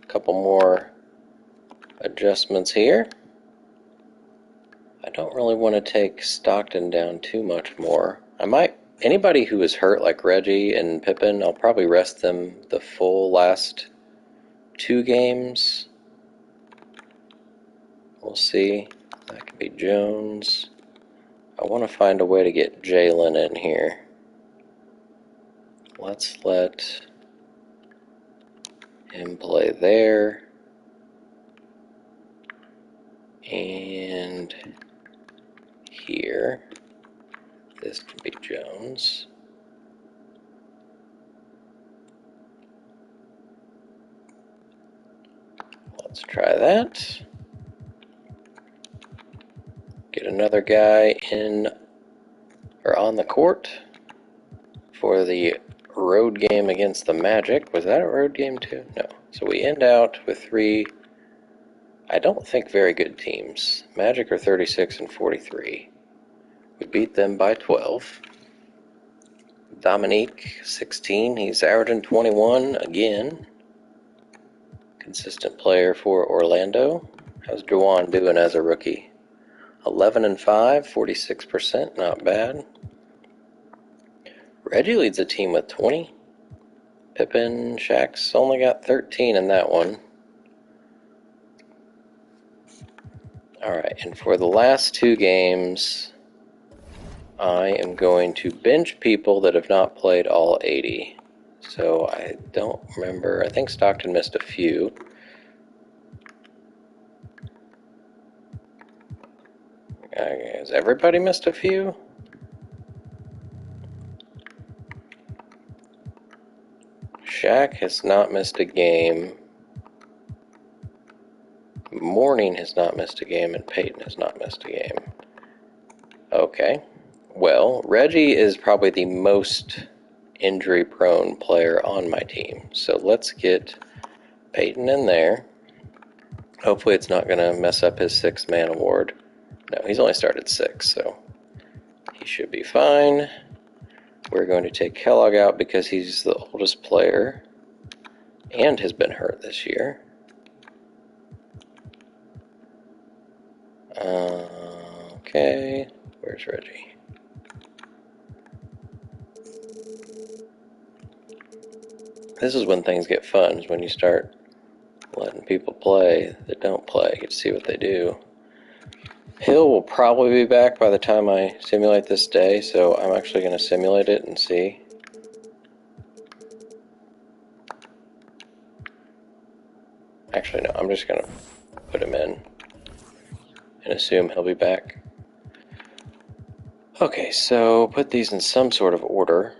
A couple more adjustments here. I don't really want to take Stockton down too much more. I might... Anybody who is hurt, like Reggie and Pippen, I'll probably rest them the full last 2 games. We'll see. That could be Jones. I want to find a way to get Jalen in here. Let's let him play there. And here. This can be Jones. Let's try that. Get another guy in or on the court for the road game against the Magic. Was that a road game too? No. So we end out with 3, I don't think, very good teams. Magic are 36 and 43. We beat them by 12. Dominique, 16. He's averaging 21 again. Consistent player for Orlando. How's Juwan doing as a rookie? 11 and 5, 46%, not bad. Reggie leads the team with 20. Pippen, Shaq's only got 13 in that one. Alright, and for the last 2 games, I am going to bench people that have not played all 80. So I don't remember. I think Stockton missed a few. Has everybody missed a few? Shaq has not missed a game. Morning has not missed a game, and Peyton has not missed a game. Okay. Well, Reggie is probably the most injury-prone player on my team. So let's get Peyton in there. Hopefully it's not going to mess up his 6-man award. No, he's only started 6, so he should be fine. We're going to take Kellogg out because he's the oldest player and has been hurt this year. Okay, where's Reggie? This is when things get fun, is when you start letting people play that don't play. You get to see what they do. Hill will probably be back by the time I simulate this day, so I'm actually going to simulate it and see. Actually, no, I'm just going to put him in and assume he'll be back. Okay, so put these in some sort of order.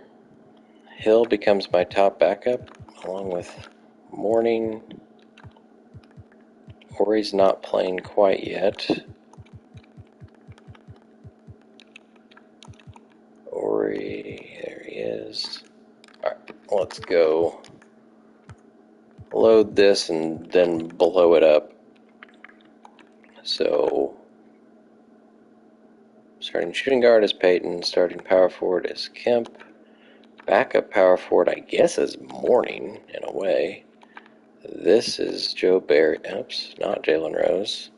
Hill becomes my top backup, along with Morning. Ori's not playing quite yet. Ori, there he is. Alright, let's go. Load this and then blow it up. So, starting shooting guard is Peyton, starting power forward is Kemp. Backup power forward, I guess, is Morning, in a way. This is Joe Barry. Oops, not Jalen Rose.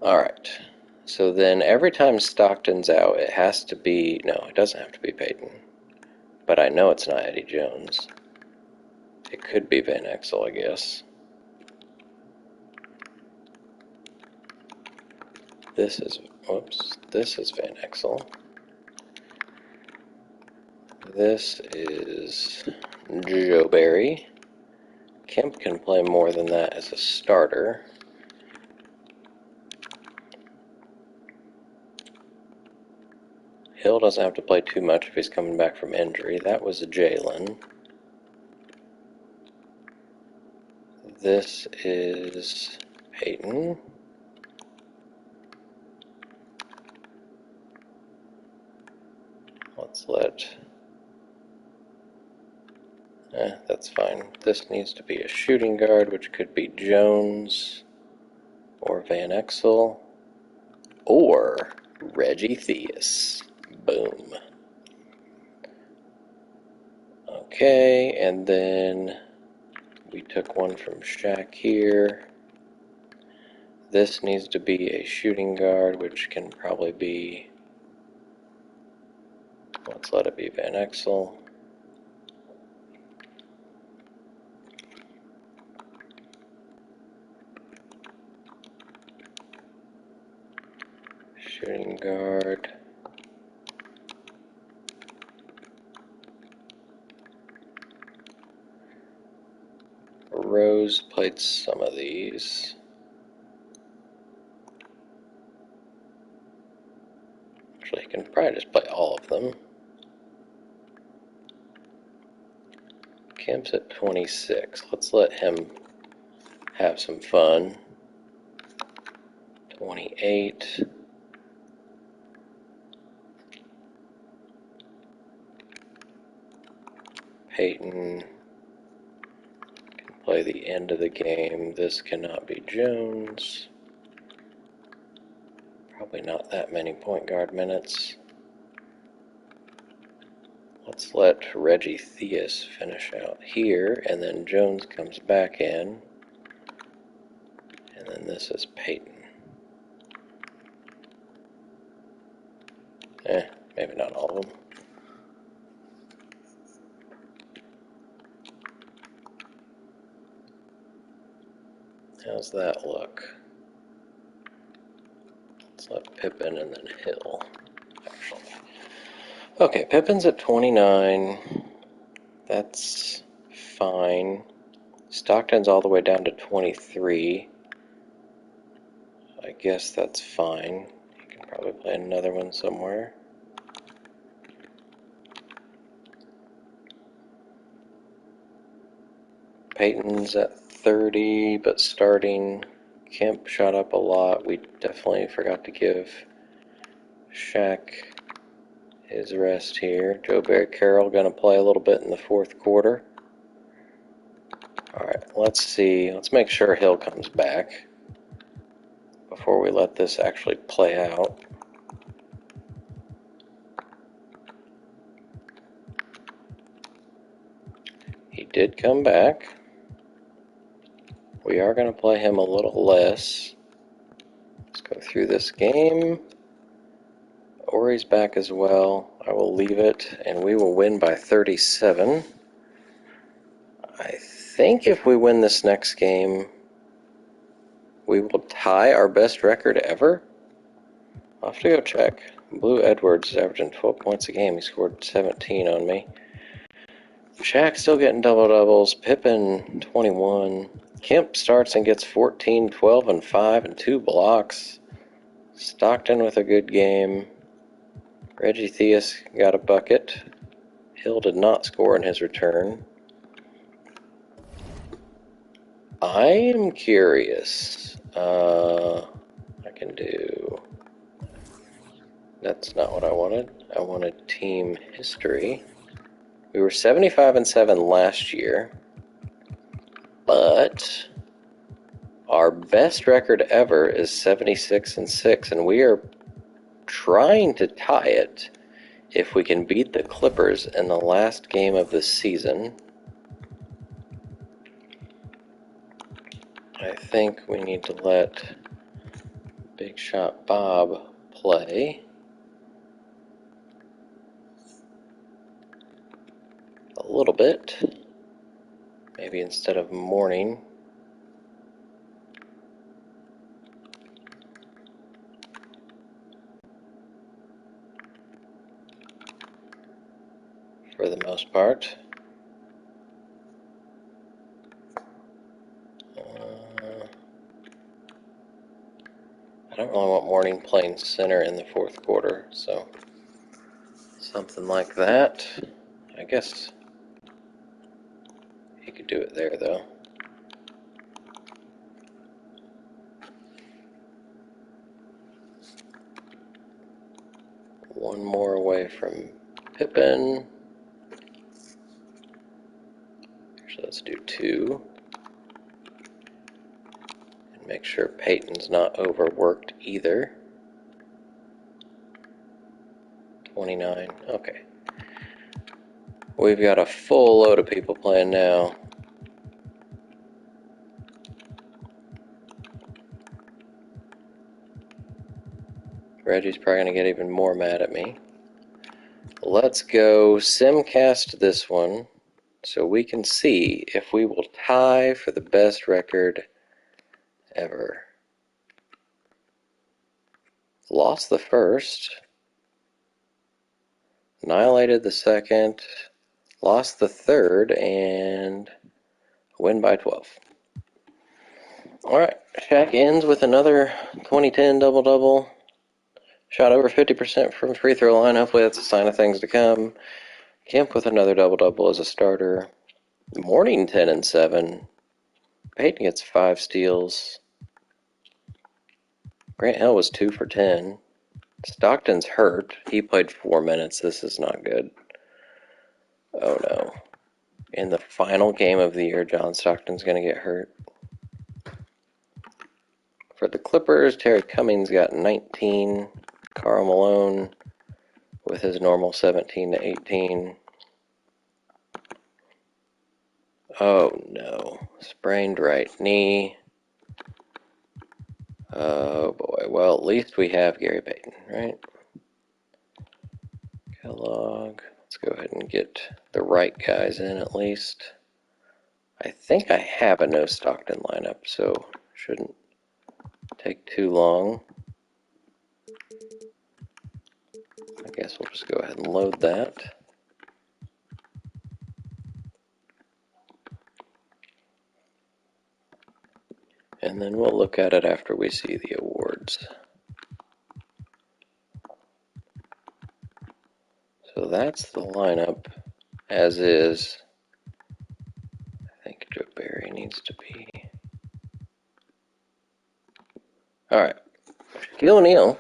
Alright. So then every time Stockton's out, it has to be... No, it doesn't have to be Peyton. But I know it's not Eddie Jones. It could be Van Exel, I guess. This is... Whoops. This is Van Exel. This is Joe Barry. Kemp can play more than that as a starter. Hill doesn't have to play too much if he's coming back from injury. That was Jalen. This is Peyton. Let's let... that's fine. This needs to be a shooting guard, which could be Jones or Van Exel or Reggie Theus. Boom. Okay, and then we took one from Shaq here. This needs to be a shooting guard, which can probably be... Let's let it be Van Exel. Shooting guard. Rose played some of these. Actually, he can probably just play all of them. Kemp's at 26. Let's let him have some fun. 28. Peyton can play the end of the game. This cannot be Jones. Probably not that many point guard minutes. Let's let Reggie Theus finish out here, and then Jones comes back in. And then this is Peyton. Maybe not all of them. How's that look? Let's let Pippen and then Hill. Actually. Okay, Pippen's at 29. That's fine. Stockton's all the way down to 23. I guess that's fine. You can probably play another one somewhere. Peyton's at 30, but starting. Kemp shot up a lot. We definitely forgot to give Shaq his rest here. Joe Barry Carroll going to play a little bit in the fourth quarter. Alright, let's see. Let's make sure Hill comes back before we let this actually play out. He did come back. We are going to play him a little less. Let's go through this game. Ori's back as well. I will leave it, and we will win by 37. I think if we win this next game, we will tie our best record ever. I'll have to go check. Blue Edwards is averaging 12 points a game. He scored 17 on me. Shaq still getting double-doubles. Pippen, 21. Kemp starts and gets 14, 12, and 5, and 2 blocks. Stockton with a good game. Reggie Theus got a bucket. Hill did not score in his return. I am curious. I can do... That's not what I wanted. I wanted team history. We were 75-7 last year, but our best record ever is 76-6, and we are trying to tie it if we can beat the Clippers in the last game of the season. I think we need to let Big Shot Bob play. A little bit. Maybe instead of morning. For the most part. I don't really want morning playing center in the fourth quarter, so Something like that. I guess he could do it there, though. One more away from Pippin. Actually, let's do 2. And make sure Peyton's not overworked either. 29. Okay. We've got a full load of people playing now. Reggie's probably going to get even more mad at me. Let's go simcast this one so we can see if we will tie for the best record ever. Lost the first, annihilated the second, lost the third, and win by 12. Alright, Shaq ends with another 2010 double-double. Shot over 50% from free throw line. Hopefully that's a sign of things to come. Kemp with another double-double as a starter. Morning 10 and 7. Peyton gets 5 steals. Grant Hill was 2 for 10. Stockton's hurt. He played 4 minutes. This is not good. Oh no. In the final game of the year, John Stockton's going to get hurt. For the Clippers, Terry Cummings got 19. Karl Malone with his normal 17 to 18. Oh no. Sprained right knee. Oh boy. Well, at least we have Gary Payton, right? Kellogg. Let's go ahead and get the right guys in at least. I think I have a no Stockton lineup, so shouldn't take too long. I guess we'll just go ahead and load that. And then we'll look at it after we see the awards. So that's the lineup as is. I think Joe Barry needs to be. Alright. Shaquille O'Neal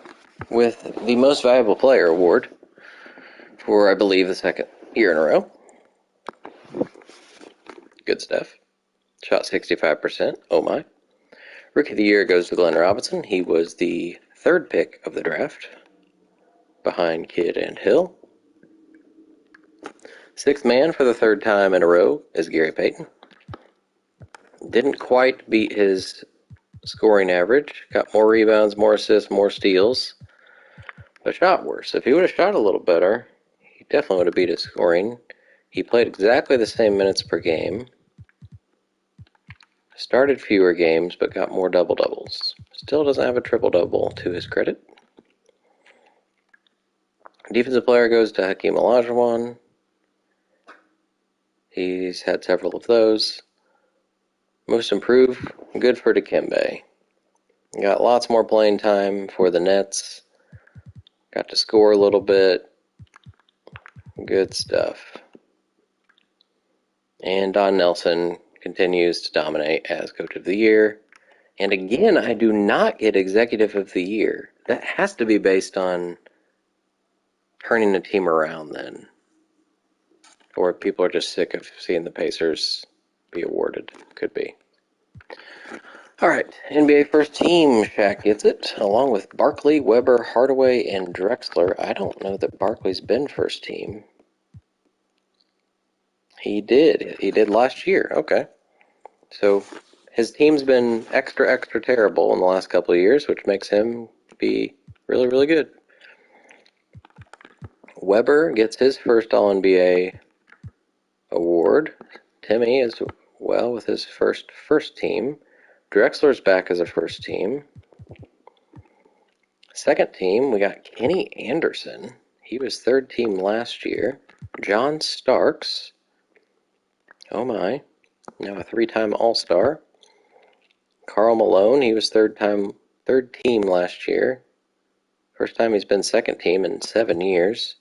with the Most Valuable Player award for, I believe, the second year in a row. Good stuff. Shot 65%. Oh my. Rookie of the Year goes to Glenn Robinson. He was the 3rd pick of the draft, behind Kidd and Hill. 6th man for the 3rd time in a row is Gary Payton. Didn't quite beat his scoring average. Got more rebounds, more assists, more steals, but shot worse. If he would have shot a little better, he definitely would have beat his scoring. He played exactly the same minutes per game. Started fewer games, but got more double-doubles. Still doesn't have a triple-double to his credit. Defensive player goes to Hakeem Olajuwon. He's had several of those. Most improved, good for Dikembe. Got lots more playing time for the Nets. Got to score a little bit. Good stuff. And Don Nelson continues to dominate as Coach of the Year. And again, I do not get Executive of the Year. That has to be based on turning the team around then. Or people are just sick of seeing the Pacers be awarded. Could be. Alright, NBA First Team, Shaq gets it, along with Barkley, Weber, Hardaway, and Drexler. I don't know that Barkley's been First Team. He did. He did last year. Okay. So his team's been extra terrible in the last couple of years, which makes him be really, really good. Weber gets his first All-NBA award. Timmy as well with his first team. Drexler's back as a first team. Second team, we got Kenny Anderson. He was 3rd team last year. John Starks. Oh my. Now a 3-time All-Star. Karl Malone, he was 3rd team last year. First time he's been 2nd team in 7 years.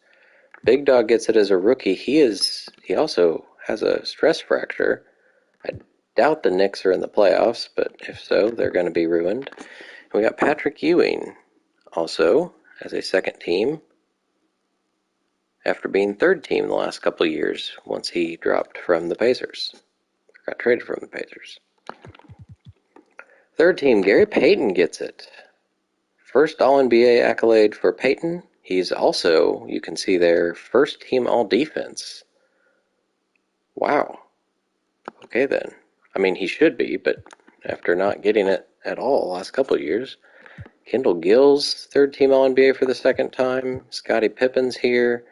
Big Dog gets it as a rookie. He also has a stress fracture. I doubt the Knicks are in the playoffs, but if so, they're going to be ruined. We got Patrick Ewing also as a second team after being third team the last couple of years once he dropped from the Pacers. Got traded from the Pacers. Third team, Gary Payton gets it. First All-NBA accolade for Payton. He's also, you can see there, first team All-Defense. Wow. Okay then. I mean, he should be, but after not getting it at all the last couple of years. Kendall Gills, third team All-NBA for the second time. Scottie Pippen's here.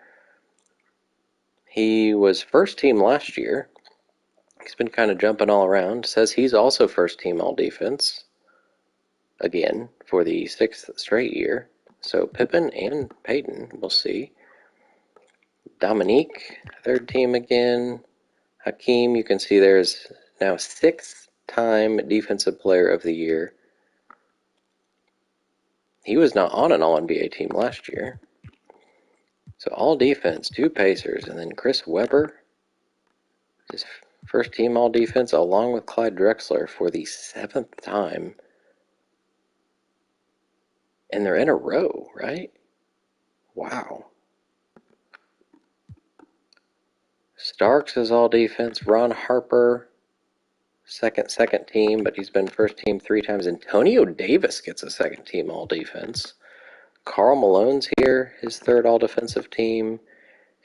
He was first team last year. He's been kind of jumping all around. Says he's also first team All-Defense. Again, for the 6th straight year. So Pippen and Payton, we'll see. Dominique, third team again. Hakeem, you can see there's now 6th time Defensive Player of the Year. He was not on an All-NBA team last year. So all defense, 2 Pacers, and then Chris Webber, his first team all defense, along with Clyde Drexler for the 7th time. And they're in a row, right? Wow. Starks is all defense. Ron Harper, second team, but he's been first team 3 times. Antonio Davis gets a second team all defense. Karl Malone's here, his 3rd all defensive team.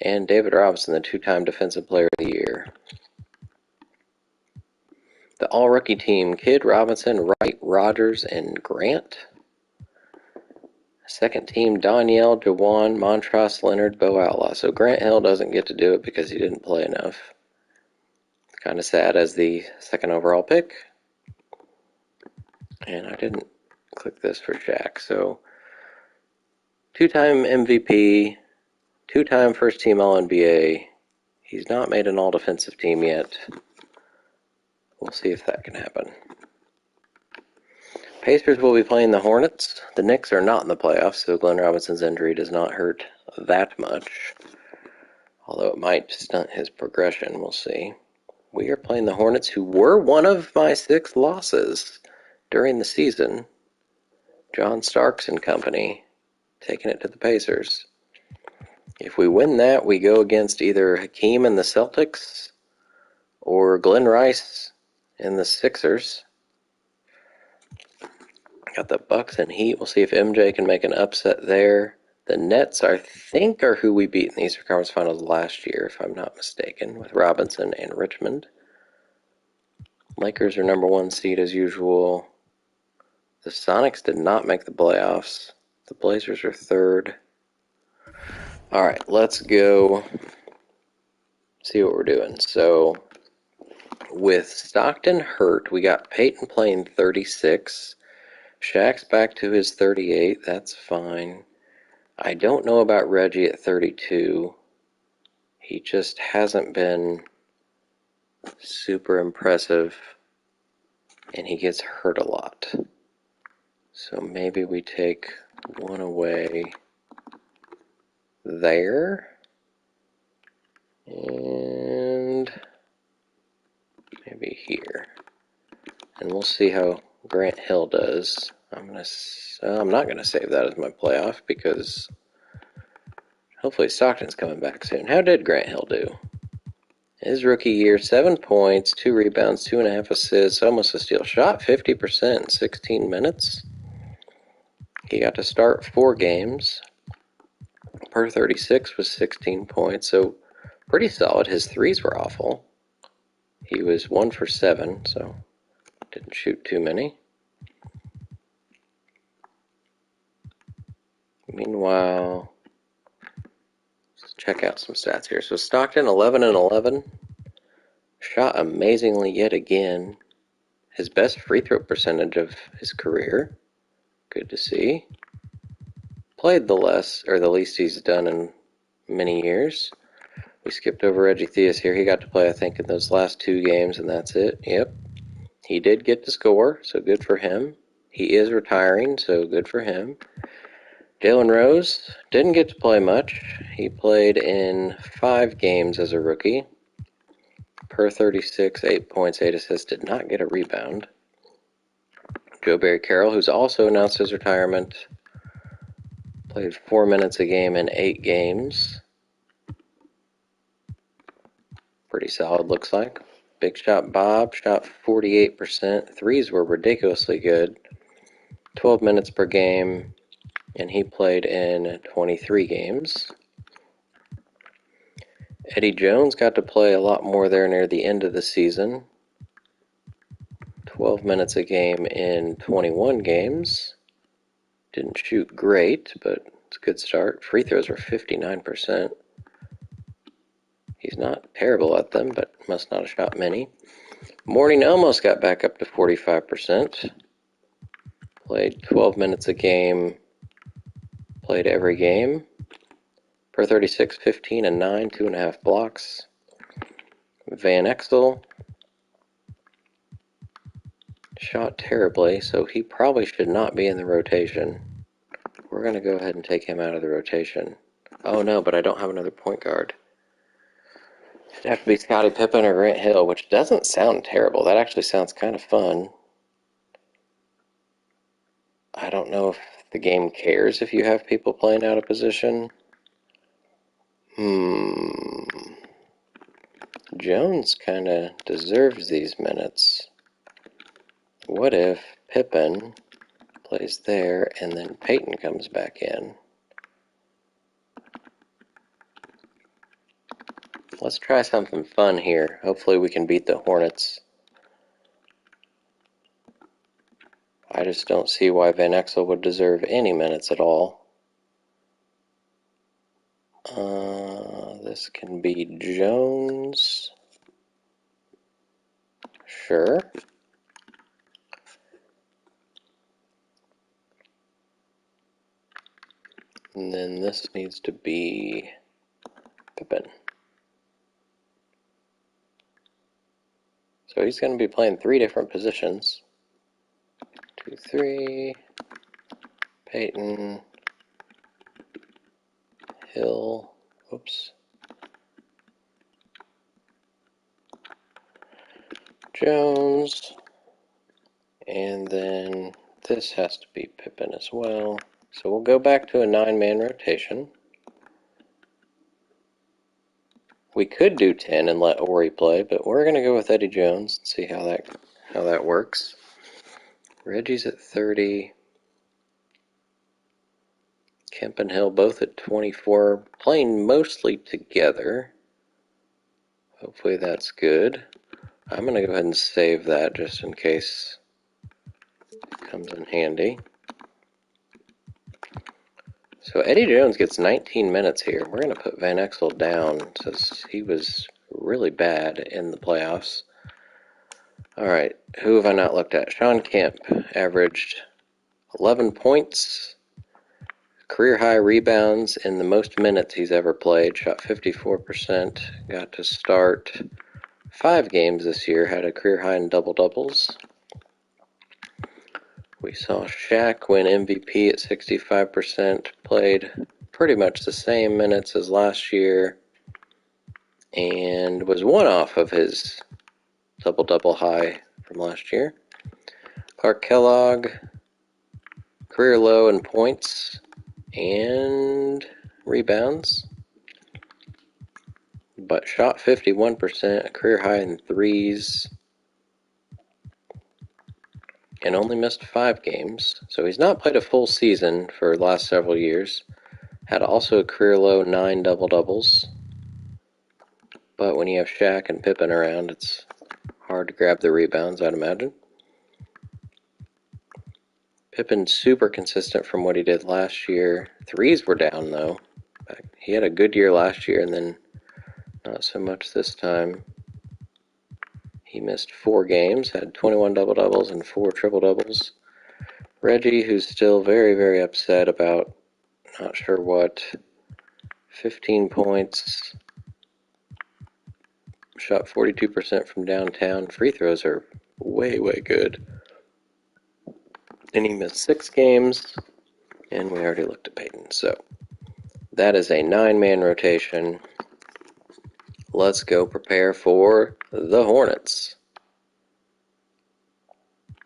And David Robinson, the 2-time defensive player of the year. The all rookie team, Kidd, Robinson, Wright, Rogers, and Grant. Second team, Danielle, Jawan, Montrose, Leonard, Bo Outlaw. So Grant Hill doesn't get to do it because he didn't play enough. Kind of sad as the 2nd overall pick. And I didn't click this for Shaq. So 2-time MVP, 2-time first team All-NBA. He's not made an all-defensive team yet. We'll see if that can happen. Pacers will be playing the Hornets. The Knicks are not in the playoffs, so Glenn Robinson's injury does not hurt that much. Although it might stunt his progression, we'll see. We are playing the Hornets, who were one of my 6 losses during the season. John Starks and company taking it to the Pacers. If we win that, we go against either Hakeem and the Celtics or Glenn Rice and the Sixers. Got the Bucks and Heat. We'll see if MJ can make an upset there. The Nets, I think, are who we beat in the Eastern Conference Finals last year, if I'm not mistaken, with Robinson and Richmond. Lakers are number 1 seed as usual. The Sonics did not make the playoffs. The Blazers are 3rd. All right, let's go see what we're doing. So with Stockton hurt, we got Peyton playing 36. Shaq's back to his 38. That's fine. I don't know about Reggie at 32. He just hasn't been super impressive, and he gets hurt a lot. So maybe we take one away there. And maybe here. And we'll see how Grant Hill does. I'm not gonna save that as my playoff because hopefully Stockton's coming back soon. How did Grant Hill do? His rookie year, 7 points, 2 rebounds, 2.5 assists, almost a steal. Shot 50% in 16 minutes. He got to start 4 games. Per 36 was 16 points, so pretty solid. His threes were awful. He was 1 for 7, so didn't shoot too many. Meanwhile, let's check out some stats here. So Stockton, 11 and 11. Shot amazingly yet again. His best free throw percentage of his career. Good to see. Played the least he's done in many years. We skipped over Reggie Theus here. He got to play, I think, in those last 2 games, and that's it. Yep. He did get to score, so good for him. He is retiring, so good for him. Jalen Rose didn't get to play much. He played in 5 games as a rookie. Per 36, 8 points, 8 assists, did not get a rebound. Joe Barry Carroll, who's also announced his retirement, played 4 minutes a game in 8 games. Pretty solid, looks like. Big Shot Bob shot 48%. Threes were ridiculously good. 12 minutes per game, and he played in 23 games. Eddie Jones got to play a lot more there near the end of the season. 12 minutes a game in 21 games. Didn't shoot great, but it's a good start. Free throws were 59%. He's not terrible at them, but must not have shot many. Mourning almost got back up to 45%. Played 12 minutes a game. Played every game. Per 36, 15 and 9, 2.5 blocks. Van Exel shot terribly, so he probably should not be in the rotation. We're going to go ahead and take him out of the rotation. Oh no, but I don't have another point guard. It'd have to be Scottie Pippen or Grant Hill, which doesn't sound terrible. That actually sounds kind of fun. I don't know if the game cares if you have people playing out of position. Jones kind of deserves these minutes. What if Pippen plays there and then Peyton comes back in? Let's try something fun here. Hopefully we can beat the Hornets. I just don't see why Van Exel would deserve any minutes at all. This can be Jones. Sure. And then this needs to be Pippen. So he's going to be playing 3 different positions. 2, 3, Peyton, Hill, oops, Jones, and then this has to be Pippen as well. So we'll go back to a 9-man rotation. We could do 10 and let Ori play, but we're going to go with Eddie Jones and see how that works. Reggie's at 30. Kemp and Hill both at 24, playing mostly together. Hopefully that's good. I'm going to go ahead and save that just in case it comes in handy. So Eddie Jones gets 19 minutes here. We're going to put Van Exel down since he was really bad in the playoffs. All right, who have I not looked at? Sean Kemp averaged 11 points, career high rebounds in the most minutes he's ever played, shot 54%, got to start 5 games this year, had a career high in double-doubles. We saw Shaq win MVP at 65%, played pretty much the same minutes as last year, and was 1 off of his double-double high from last year. Clark Kellogg, career low in points and rebounds, but shot 51%, a career high in threes, and only missed 5 games. So he's not played a full season for the last several years. Had also a career low 9 double-doubles. But when you have Shaq and Pippen around, it's hard to grab the rebounds, I'd imagine. Pippen's super consistent from what he did last year. Threes were down, though. He had a good year last year, and then not so much this time. He missed 4 games, had 21 double-doubles and 4 triple-doubles. Reggie, who's still very, very upset about not sure what, 15 points, shot 42% from downtown. Free throws are way, way good. And he missed 6 games. And we already looked at Peyton. So that is a 9-man rotation. Let's go prepare for the Hornets.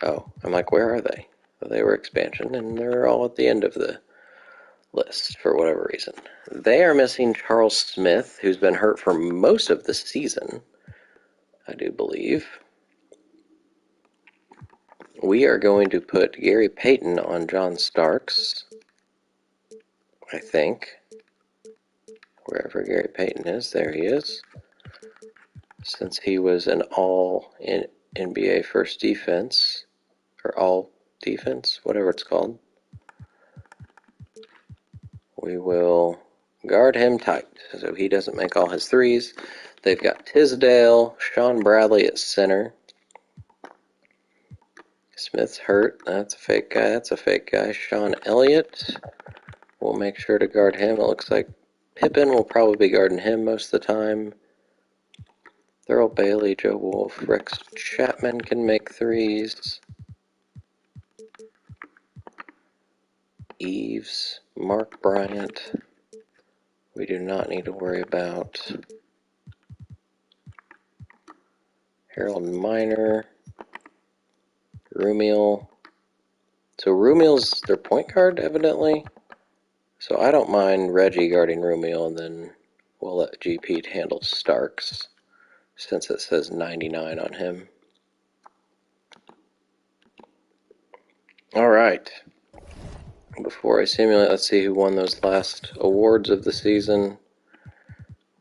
Oh, I'm like, where are they? Well, they were expansion, and they're all at the end of the list for whatever reason. They are missing Charles Smith, who's been hurt for most of the season, I do believe. We are going to put Gary Payton on John Starks, I think. Wherever Gary Payton is, there he is. Since he was an all in NBA first defense, or all defense, whatever it's called. We will guard him tight so he doesn't make all his threes. They've got Tisdale, Sean Bradley at center. Smith's hurt. That's a fake guy. That's a fake guy. Sean Elliott. We'll make sure to guard him. It looks like Pippen will probably be guarding him most of the time. Thurl Bailey, Joe Wolf, Rex Chapman can make threes. Eves, Mark Bryant. We do not need to worry about Harold Miner. Rumiel. So Rumiel's their point guard, evidently. So I don't mind Reggie guarding Rumiel, and then we'll let GP handle Starks, since it says 99 on him. All right. Before I simulate, let's see who won those last awards of the season.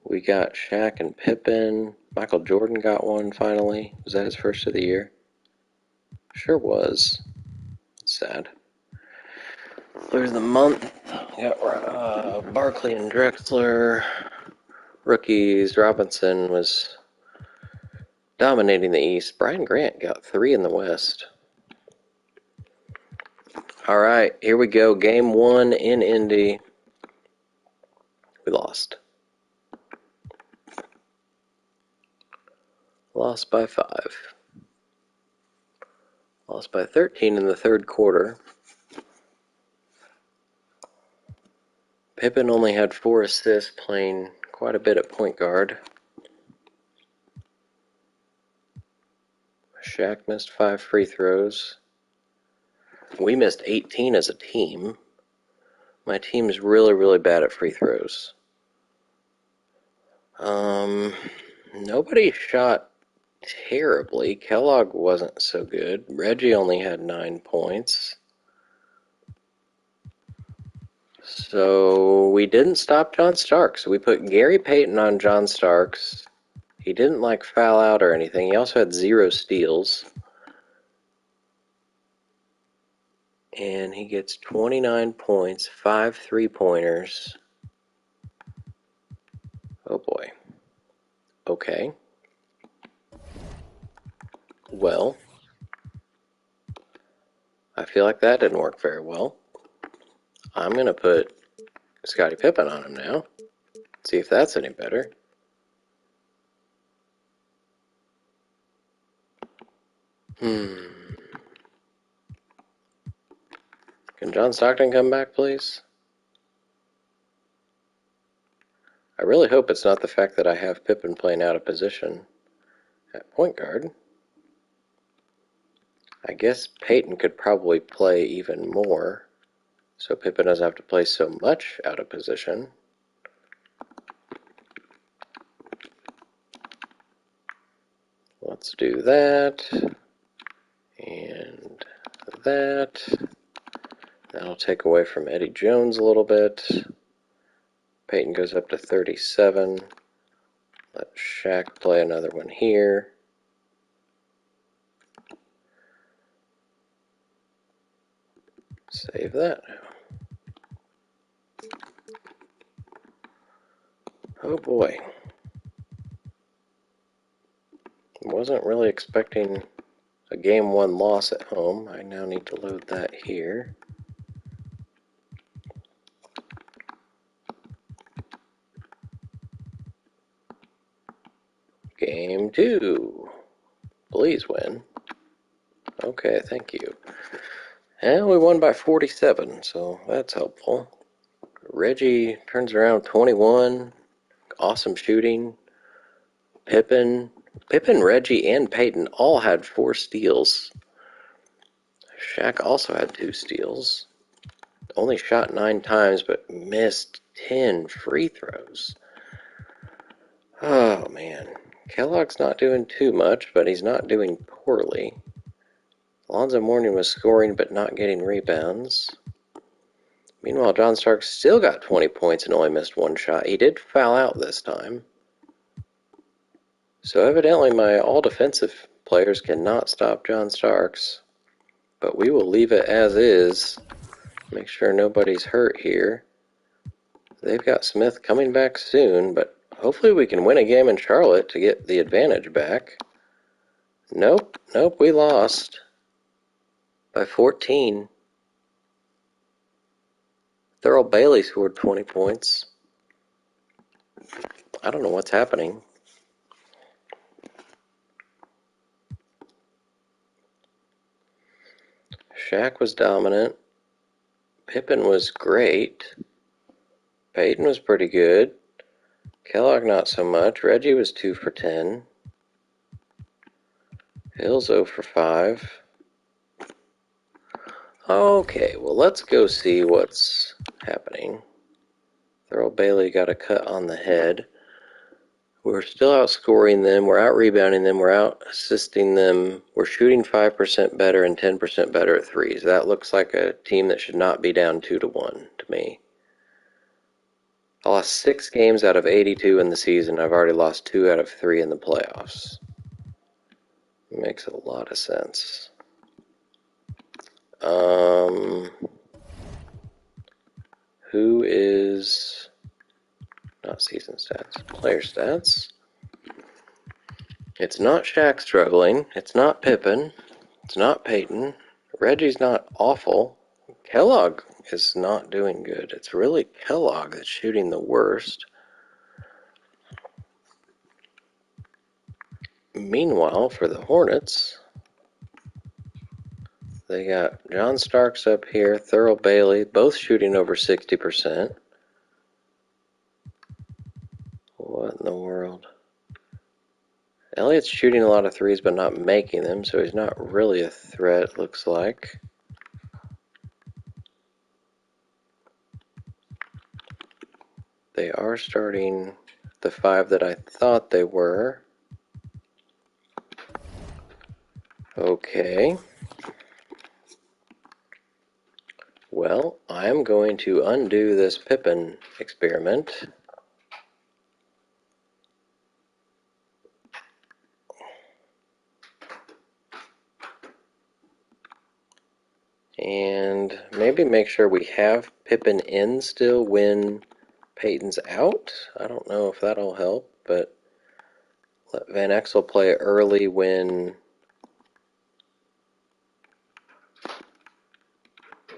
We got Shaq and Pippen. Michael Jordan got one finally. Was that his first of the year? Sure was. Sad. Players of the month. We got Barkley and Drexler. Rookies. Robinson was dominating the East. Brian Grant got 3 in the West. All right, here we go. Game 1 in Indy. We lost. Lost by 5. Lost by 13 in the third quarter. Pippen only had 4 assists, playing quite a bit at point guard. Shaq missed 5 free throws. We missed 18 as a team. My team's really, really bad at free throws. Nobody shot terribly. Kellogg wasn't so good. Reggie only had 9 points. So we didn't stop John Starks. We put Gary Payton on John Starks. He didn't foul out or anything. He also had 0 steals. And he gets 29 points, 5 3-pointers. Oh boy. Okay. Well, I feel like that didn't work very well. I'm going to put Scottie Pippen on him now. See if that's any better. Can John Stockton come back, please? I really hope it's not the fact that I have Pippen playing out of position at point guard. I guess Peyton could probably play even more, so Pippen doesn't have to play so much out of position. Let's do that, and that. That'll take away from Eddie Jones a little bit. Peyton goes up to 37. Let Shaq play another one here. Save that now. Oh boy. Wasn't really expecting a game 1 loss at home. I now need to load that here. Game 2. Please win. Okay, thank you. And we won by 47, so that's helpful. Reggie turns around 21. Awesome shooting. Pippen, Reggie, and Peyton all had 4 steals. Shaq also had 2 steals. Only shot 9 times, but missed 10 free throws. Oh, man. Kellogg's not doing too much, but he's not doing poorly. Alonzo Mourning was scoring, but not getting rebounds. Meanwhile, John Starks still got 20 points and only missed 1 shot. He did foul out this time. So evidently my all-defensive players cannot stop John Starks. But we will leave it as is. Make sure nobody's hurt here. They've got Smith coming back soon, but hopefully we can win a game in Charlotte to get the advantage back. Nope, we lost by 14. Thurl Bailey scored 20 points. I don't know what's happening. Shaq was dominant. Pippen was great. Peyton was pretty good. Kellogg not so much. Reggie was 2 for 10. Hill's 0 for 5. Okay, well let's go see what's happening. Thurl Bailey got a cut on the head. We're still outscoring them. We're out rebounding them. We're out assisting them. We're shooting 5% better and 10% better at threes. That looks like a team that should not be down 2-1 to me. I lost 6 games out of 82 in the season. I've already lost 2 out of 3 in the playoffs. It makes a lot of sense. Who is not season stats? Player stats. It's not Shaq struggling. It's not Pippen. It's not Peyton. Reggie's not awful. Kellogg is not doing good. It's really Kellogg that's shooting the worst. Meanwhile, for the Hornets, they got John Starks up here, Thurl Bailey, both shooting over 60%. What in the world? Elliott's shooting a lot of threes but not making them, so he's not really a threat, looks like. They are starting the 5 that I thought they were. Okay. Well, I'm going to undo this Pippen experiment. And maybe make sure we have Pippen in still when Peyton's out. I don't know if that'll help, but let Van Exel play early when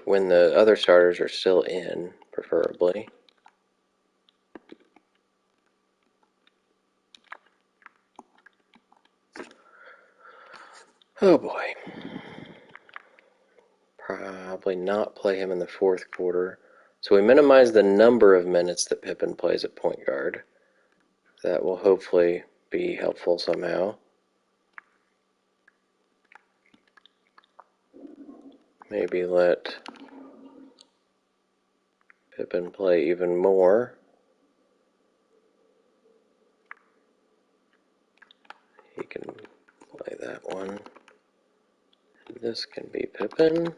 the other starters are still in, preferably. Oh boy. Probably not play him in the 4th quarter. So we minimize the number of minutes that Pippen plays at point guard. That will hopefully be helpful somehow. Maybe let Pippen play even more. He can play that one. This can be Pippen.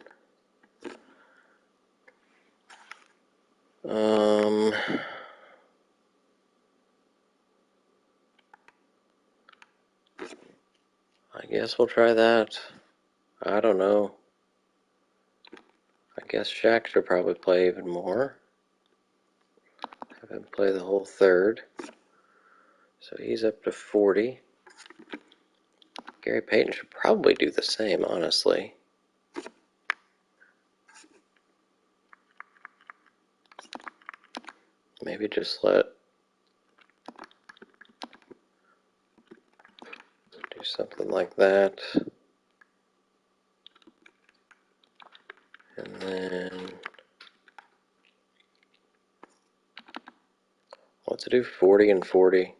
I guess we'll try that. I don't know. I guess Shaq should probably play even more. Have him play the whole 3rd. So he's up to 40. Gary Payton should probably do the same, honestly. Maybe just do something like that. to do 40 and 40.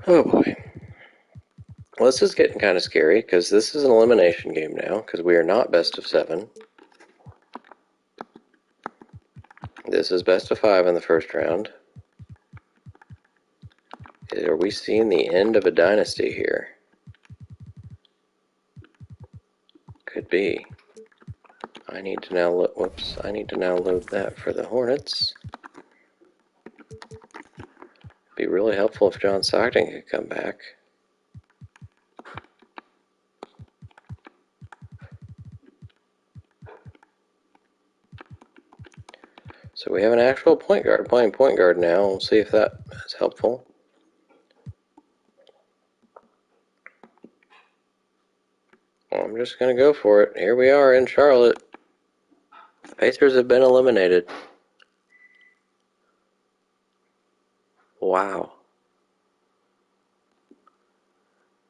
Oh boy. Well, this is getting kind of scary because this is an elimination game now because we are not best of 7. This is best of 5 in the first round. Are we seeing the end of a dynasty here? Could be. I need to now load that for the Hornets. Be really helpful if John Stockton could come back. So we have an actual point guard playing point guard now. We'll see if that is helpful. Well, I'm just going to go for it. Here we are in Charlotte. The Pacers have been eliminated. Wow.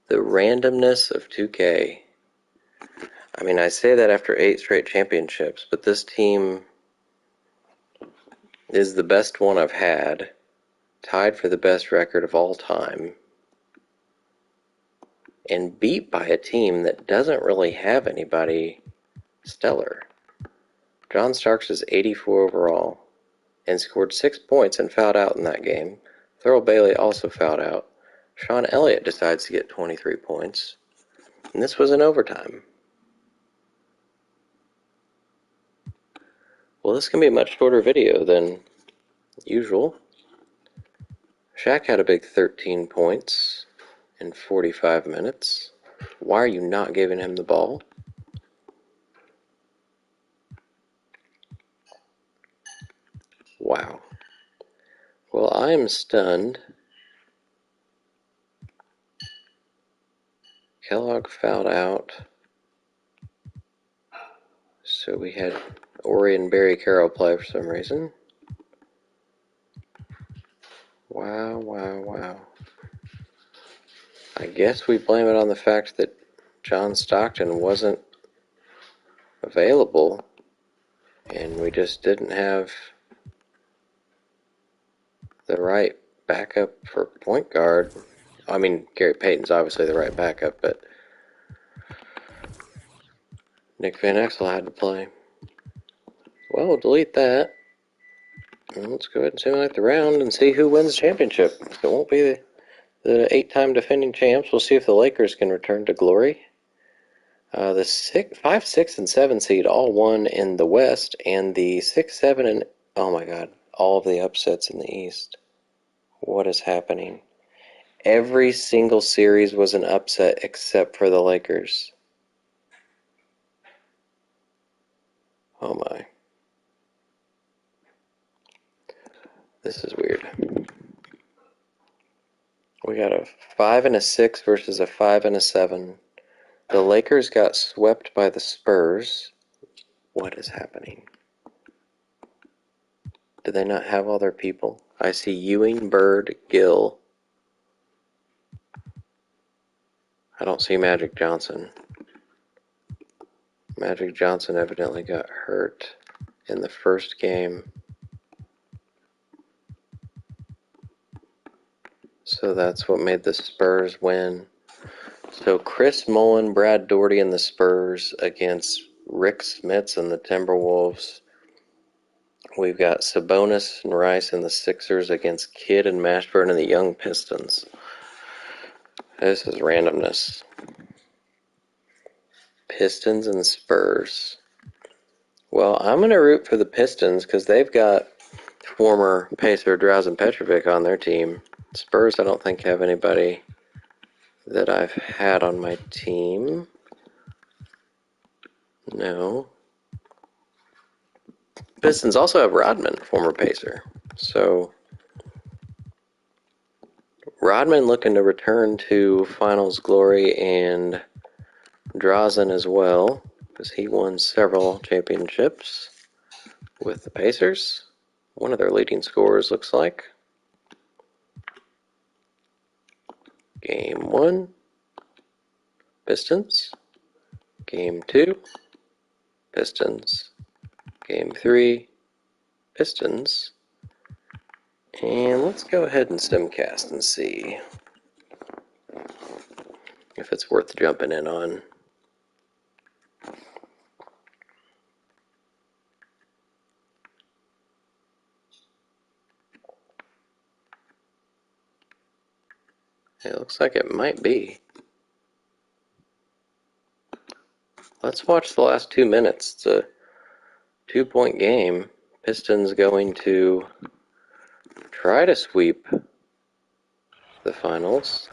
The randomness of 2K. I mean, I say that after 8 straight championships, but this team is the best one I've had, tied for the best record of all time, and beat by a team that doesn't really have anybody stellar. John Starks is 84 overall and scored 6 points and fouled out in that game. Thurl Bailey also fouled out. Sean Elliott decides to get 23 points, and this was in overtime. Well, this can be a much shorter video than usual. Shaq had a big 13 points in 45 minutes. Why are you not giving him the ball? Wow. Well, I am stunned. Kellogg fouled out. So we had Ori and Barry Carroll play for some reason. Wow, wow, wow. I guess we blame it on the fact that John Stockton wasn't available and we just didn't have the right backup for point guard. I mean, Gary Payton's obviously the right backup, but Nick Van Exel had to play. Well, we'll delete that. And let's go ahead and simulate the round and see who wins the championship. It won't be the 8-time defending champs. We'll see if the Lakers can return to glory. The 5, 6, and 7 seed all won in the West, and the 6, 7, and oh my God, all of the upsets in the East. What is happening? Every single series was an upset except for the Lakers. Oh my. This is weird. We got a 5 and a 6 versus a 5 and a 7. The Lakers got swept by the Spurs. What is happening? Do they not have all their people? I see Ewing, Bird, Gill. I don't see Magic Johnson. Magic Johnson evidently got hurt in the first game. So that's what made the Spurs win. So Chris Mullin, Brad Daugherty, and the Spurs against Rick Smits and the Timberwolves. We've got Sabonis and Rice and the Sixers against Kidd and Mashburn and the Young Pistons. This is randomness. Pistons and Spurs. Well, I'm going to root for the Pistons because they've got former Pacer Drazen Petrovic on their team. Spurs, I don't think have anybody that I've had on my team. No. Pistons also have Rodman, former Pacer. So Rodman looking to return to finals glory, and Drazen as well, because he won several championships with the Pacers. One of their leading scorers, looks like. Game 1, Pistons. Game 2, Pistons. Game 3, Pistons. And let's go ahead and simcast and see if it's worth jumping in on. It looks like it might be. Let's watch the last 2 minutes. It's a 2-point game. Pistons going to try to sweep the finals.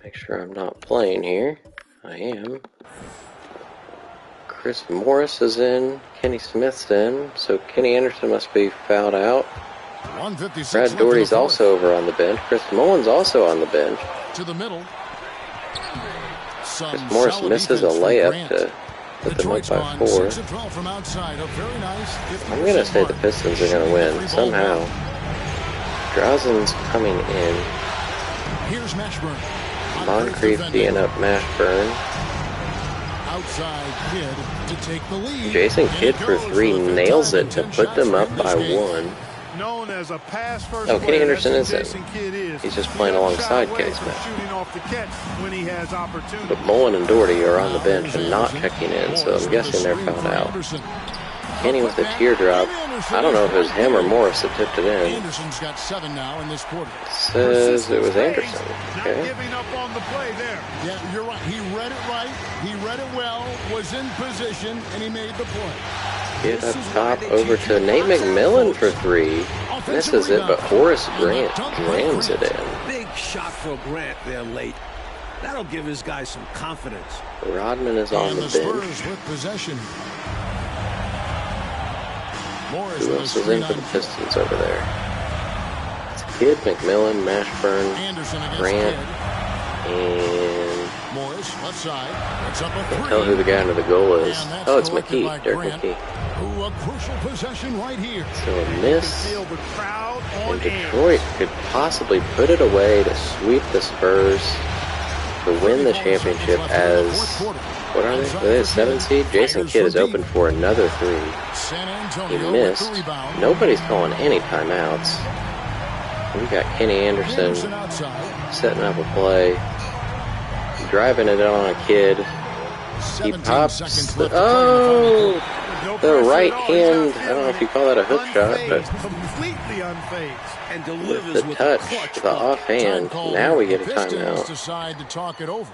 Make sure I'm not playing here. I am. Chris Morris is in. Kenny Smith's in. So Kenny Anderson must be fouled out. Brad Doherty's also over on the bench. Chris Mullins also on the bench. To the middle. Chris Morris misses a layup to put them up by 4. I'm going to say the Pistons are going to win somehow. Drazen's coming in. Here's Mashburn. Moncrief being up Mashburn. Outside Kidd to take the lead. Jason Kidd for 3 nails it to put them up by 1. Known as a pass first Oh, Kenny player, Anderson that's who isn't. Jason Kidd is. He's just playing alongside Kenny Smith. Shooting off the catch when he has opportunity. But Mullen and Doherty are on the bench and not checking in, so I'm guessing they're fouled out. Kenny with a teardrop. I don't know if it was him or Morris that tipped it in. Anderson's got 7 now in this quarter. Says it was Anderson. Okay. Not giving up on the play there. Yeah, you're right. He read it right. He read it well, was in position, and he made the play. Get up top over to Nate McMillan for 3. Misses it, but Horace Grant jams it in. Big shot for Grant there late. That'll give his guys some confidence. Rodman is on the And the bench. Spurs with possession. Who else is in for the Pistons over there? It's Kidd, McMillan, Mashburn, Grant, and Morris, left side. It's up a can't 3. tell who the guy under the goal is. And that's Oh, it's collected by McKee, Derek Grant. McKee. Ooh, a crucial possession right here. So a miss, Feel the crowd and on Detroit could possibly put it away to sweep the Spurs to win the championship as, what are they? Are they a 7 seed? Jason Kidd is open for another 3. San He Antonio missed. with the rebound. Nobody's calling any timeouts. We got Kenny Anderson Anderson outside. setting up a play, driving it on a kid. He 17 pops. seconds left to Oh, No the pressure right at all. hand. He's I don't know if you call that a hook shot, but Unfazed, completely unfazed. And with delivers the with touch, clutch the block. offhand. Time Now we call. get a Pistons timeout. decide to talk it over.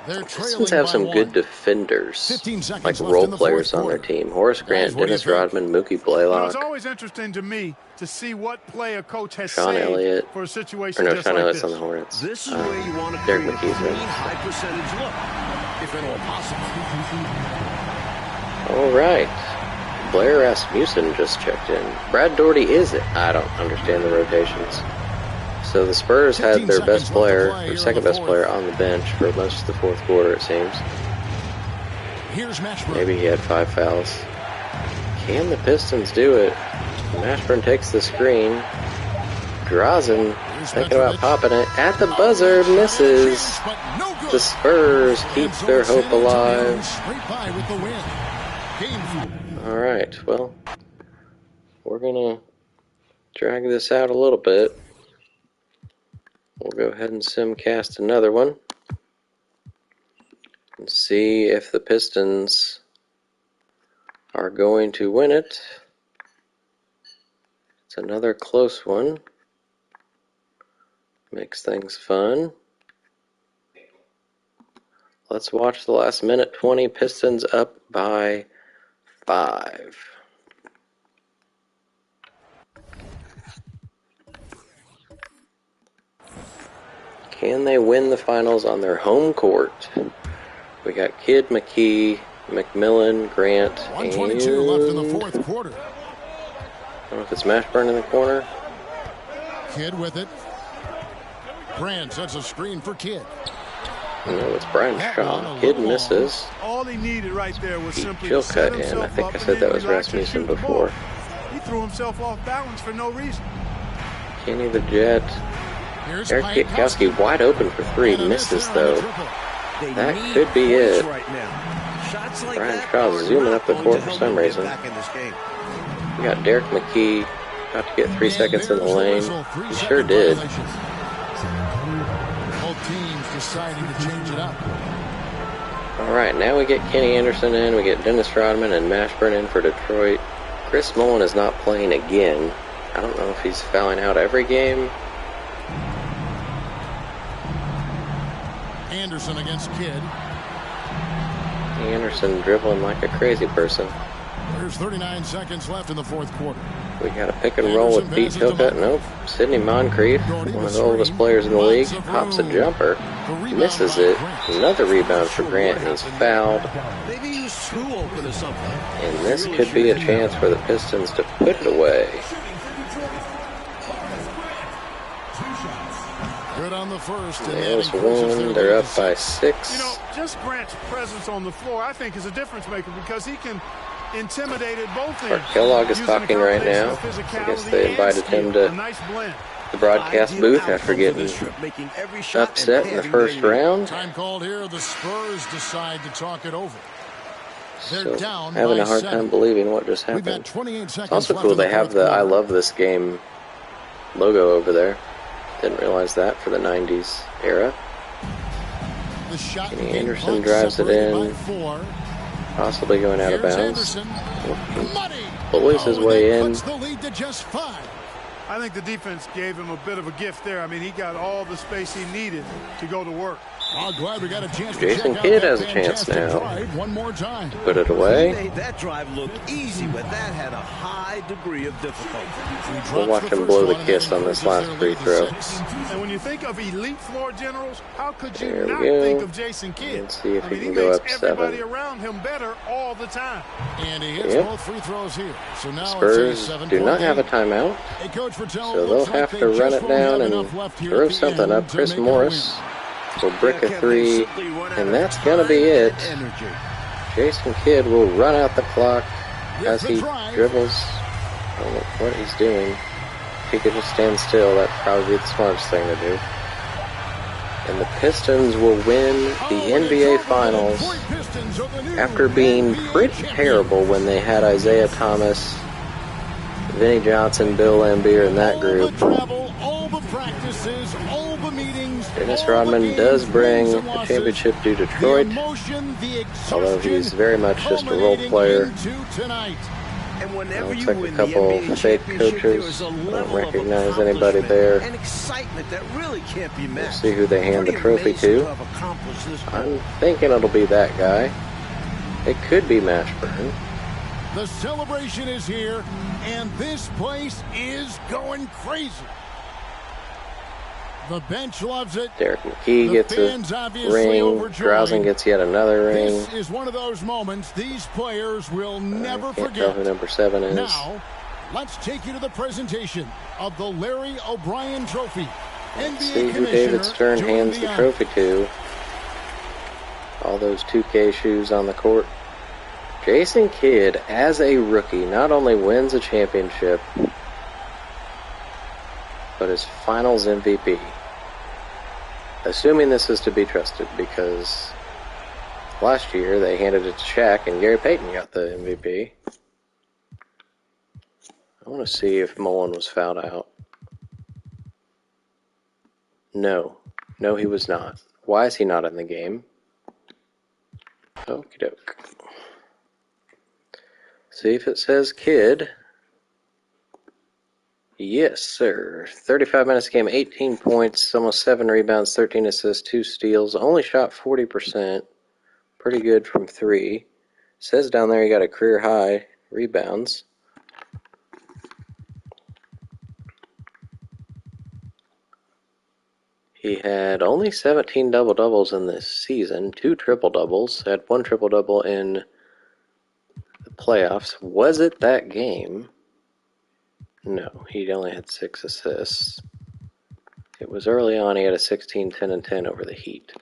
They're Pistons trailing have by some 1. good defenders, 15 seconds like left role in the players fourth on their quarter. team. Horace Grant, Guys, what do you Dennis think? Rodman, Mookie You know, Blaylock, it's always interesting to me to see what play a coach has Sean saved Elliott. for a Or situation no, just Sean like Elliott's this. on the Hornets. This is where you want to Derek create a McKee's clean, in. high-percentage look, if at all possible. All right. Blair Rasmussen just checked in. Brad Doherty is it? I don't understand the rotations. So the Spurs had 15 their seconds best left to player, play here or in second the best fourth. player on the bench for most of the fourth quarter, it seems. Here's Mashburn. Maybe he had 5 fouls. Can the Pistons do it? Mashburn takes the screen. Drazen thinking about popping it. At the buzzer, misses. But no good. The Spurs keep And so their it's hope San Antonio alive. Straight by with the win. Game All right, well, we're going to drag this out a little bit. We'll go ahead and simcast another one and see if the Pistons are going to win it. It's another close one. Makes things fun. Let's watch the last minute 20. Pistons up by 5. Can they win the finals on their home court? We got Kidd, McKee, McMillan, Grant, and 1:22 left in the fourth quarter. I don't know if it's Mashburn in the corner. Kidd with it. Grant sets a screen for Kidd. No, it's Brian Shaw. Kidd misses. All he needed right there was He simply chill to set cut in. I himself think up I and said then that was relax and Rasmussen shoot the before. ball. He threw himself off balance for no reason. Kenny the Jet. Here's Eric Piatkowski wide open for 3. Misses, though. They That need could be points it. right now. Shots like Brian that Shaw are zooming not up the going court to for help some you get reason. back in this game. We got Derek McKee About to get 3 seconds in the lane. He sure did. Both teams deciding to change it up. Alright, now we get Kenny Anderson in, we get Dennis Rodman and Mashburn in for Detroit. Chris Mullen is not playing again. I don't know if he's fouling out every game. Anderson against Kidd. Anderson dribbling like a crazy person. There's 39 seconds left in the fourth quarter. We got a pick and roll with Pete Hilcutt. Nope. Sidney Moncrief, one of the oldest players in the league, pops a jumper, misses it. Another rebound for Grant, and he's fouled. Maybe he was too open or something. And this could be a chance for the Pistons to put it away. Good on the first. There's one. They're up by 6. You know, just Grant's presence on the floor, I think, is a difference maker because he can intimidate at both ends. Mark Kellogg is talking right now. I guess they invited him to the broadcast booth after getting upset in the first round. Time called here. The Spurs decide to talk it over. So having a hard time believing what just happened. It's also cool they have the I Love This Game logo over there. Didn't realize that for the 90s era. Kenny Anderson drives it in. Possibly going out of bounds. Pulls his way in. I think the defense gave him a bit of a gift there. I mean, he got all the space he needed to go to work. Glad we got a chance Jason Kidd has a chance now. One more time. Put it away. Made that drive look easy, but that had a high degree of difficulty. We'll watch him blow the kiss on this last free throw. And when you think of elite floor generals, how could you There we not go. think of Jason Kidd? Let's see if he I mean, can go makes up 7. everybody around him better all the time. And he hits both free throws here. So now Spurs do not have a timeout, so they'll have to run it down and throw something up. Chris Morris will brick a 3, and that's going to be it. Jason Kidd will run out the clock as he dribbles. I don't know what he's doing. If he could just stand still, that'd probably be the smartest thing to do. And the Pistons will win the NBA Finals after being pretty terrible when they had Isaiah Thomas, Vinnie Johnson, Bill Laimbeer, and that group. Dennis Rodman does bring a championship to Detroit, although he's very much just a role player. Looks like a couple fake coaches. I don't recognize anybody there. We'll see who they hand the trophy to. I'm thinking it'll be that guy. It could be Mashburn. The celebration is here, and this place is going crazy. The bench loves it. Derek McKee gets a ring. Drowsing gets yet another ring. This is one of those moments these players will never Can't forget. tell who number 7 is. Now, let's take you to the presentation of the Larry O'Brien Trophy. See who David Stern hands the trophy to. All those 2K shoes on the court. Jason Kidd, as a rookie, not only wins a championship, but is Finals MVP. Assuming this is to be trusted, because last year they handed it to Shaq and Gary Payton got the MVP. I want to see if Mullen was fouled out. No. No, he was not. Why is he not in the game? Okie doke. See if it says Kidd. Yes, sir. 35 minutes game, 18 points, almost 7 rebounds, 13 assists, 2 steals. Only shot 40%. Pretty good from 3. Says down there he got a career high rebounds. He had only 17 double-doubles in this season, 2 triple-doubles, had 1 triple-double in the playoffs. Was it that game? No, he only had 6 assists. It was early on, he had a 16, 10, and 10 over the Heat.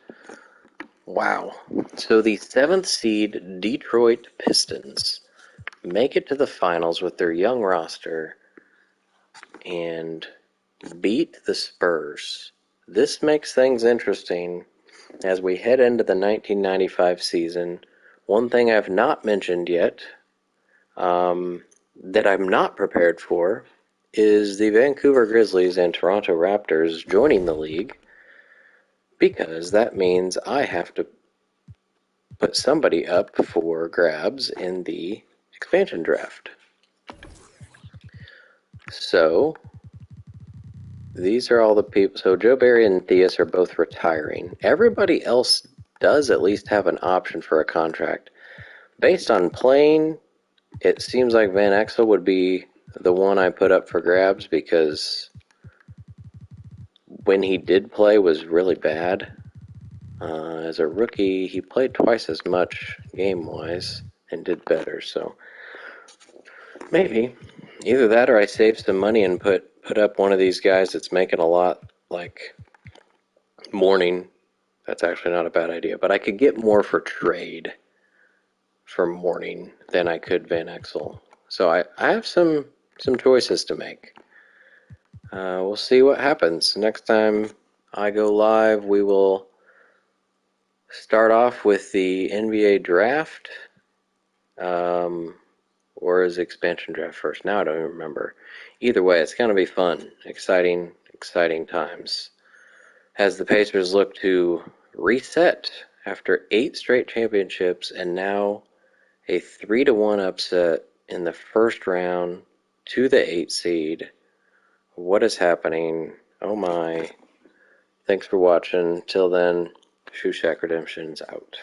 Wow. So the 7th seed Detroit Pistons make it to the finals with their young roster and beat the Spurs. This makes things interesting as we head into the 1995 season. One thing I've not mentioned yet, that I'm not prepared for, is the Vancouver Grizzlies and Toronto Raptors joining the league, because that means I have to put somebody up for grabs in the expansion draft. So these are all the people. So Joe Barry and Theus are both retiring. Everybody else does at least have an option for a contract. Based on playing, it seems like Van Exel would be the one I put up for grabs, because when he did play was really bad. As a rookie, he played twice as much game-wise and did better, so maybe. Either that or I save some money and put up one of these guys that's making a lot, like Mourning. That's actually not a bad idea, but I could get more for trade for Mourning than I could Van Exel. So I have some choices to make. We'll see what happens. Next time I go live, we will start off with the NBA draft. Or is expansion draft first? Now I don't even remember. Either way, it's going to be fun. Exciting times. As the Pacers look to reset after 8 straight championships and now a 3-1 upset in the first round to the 8 seed. What is happening? Oh my. Thanks for watching. Till then, Shoe Shack Redemption's out.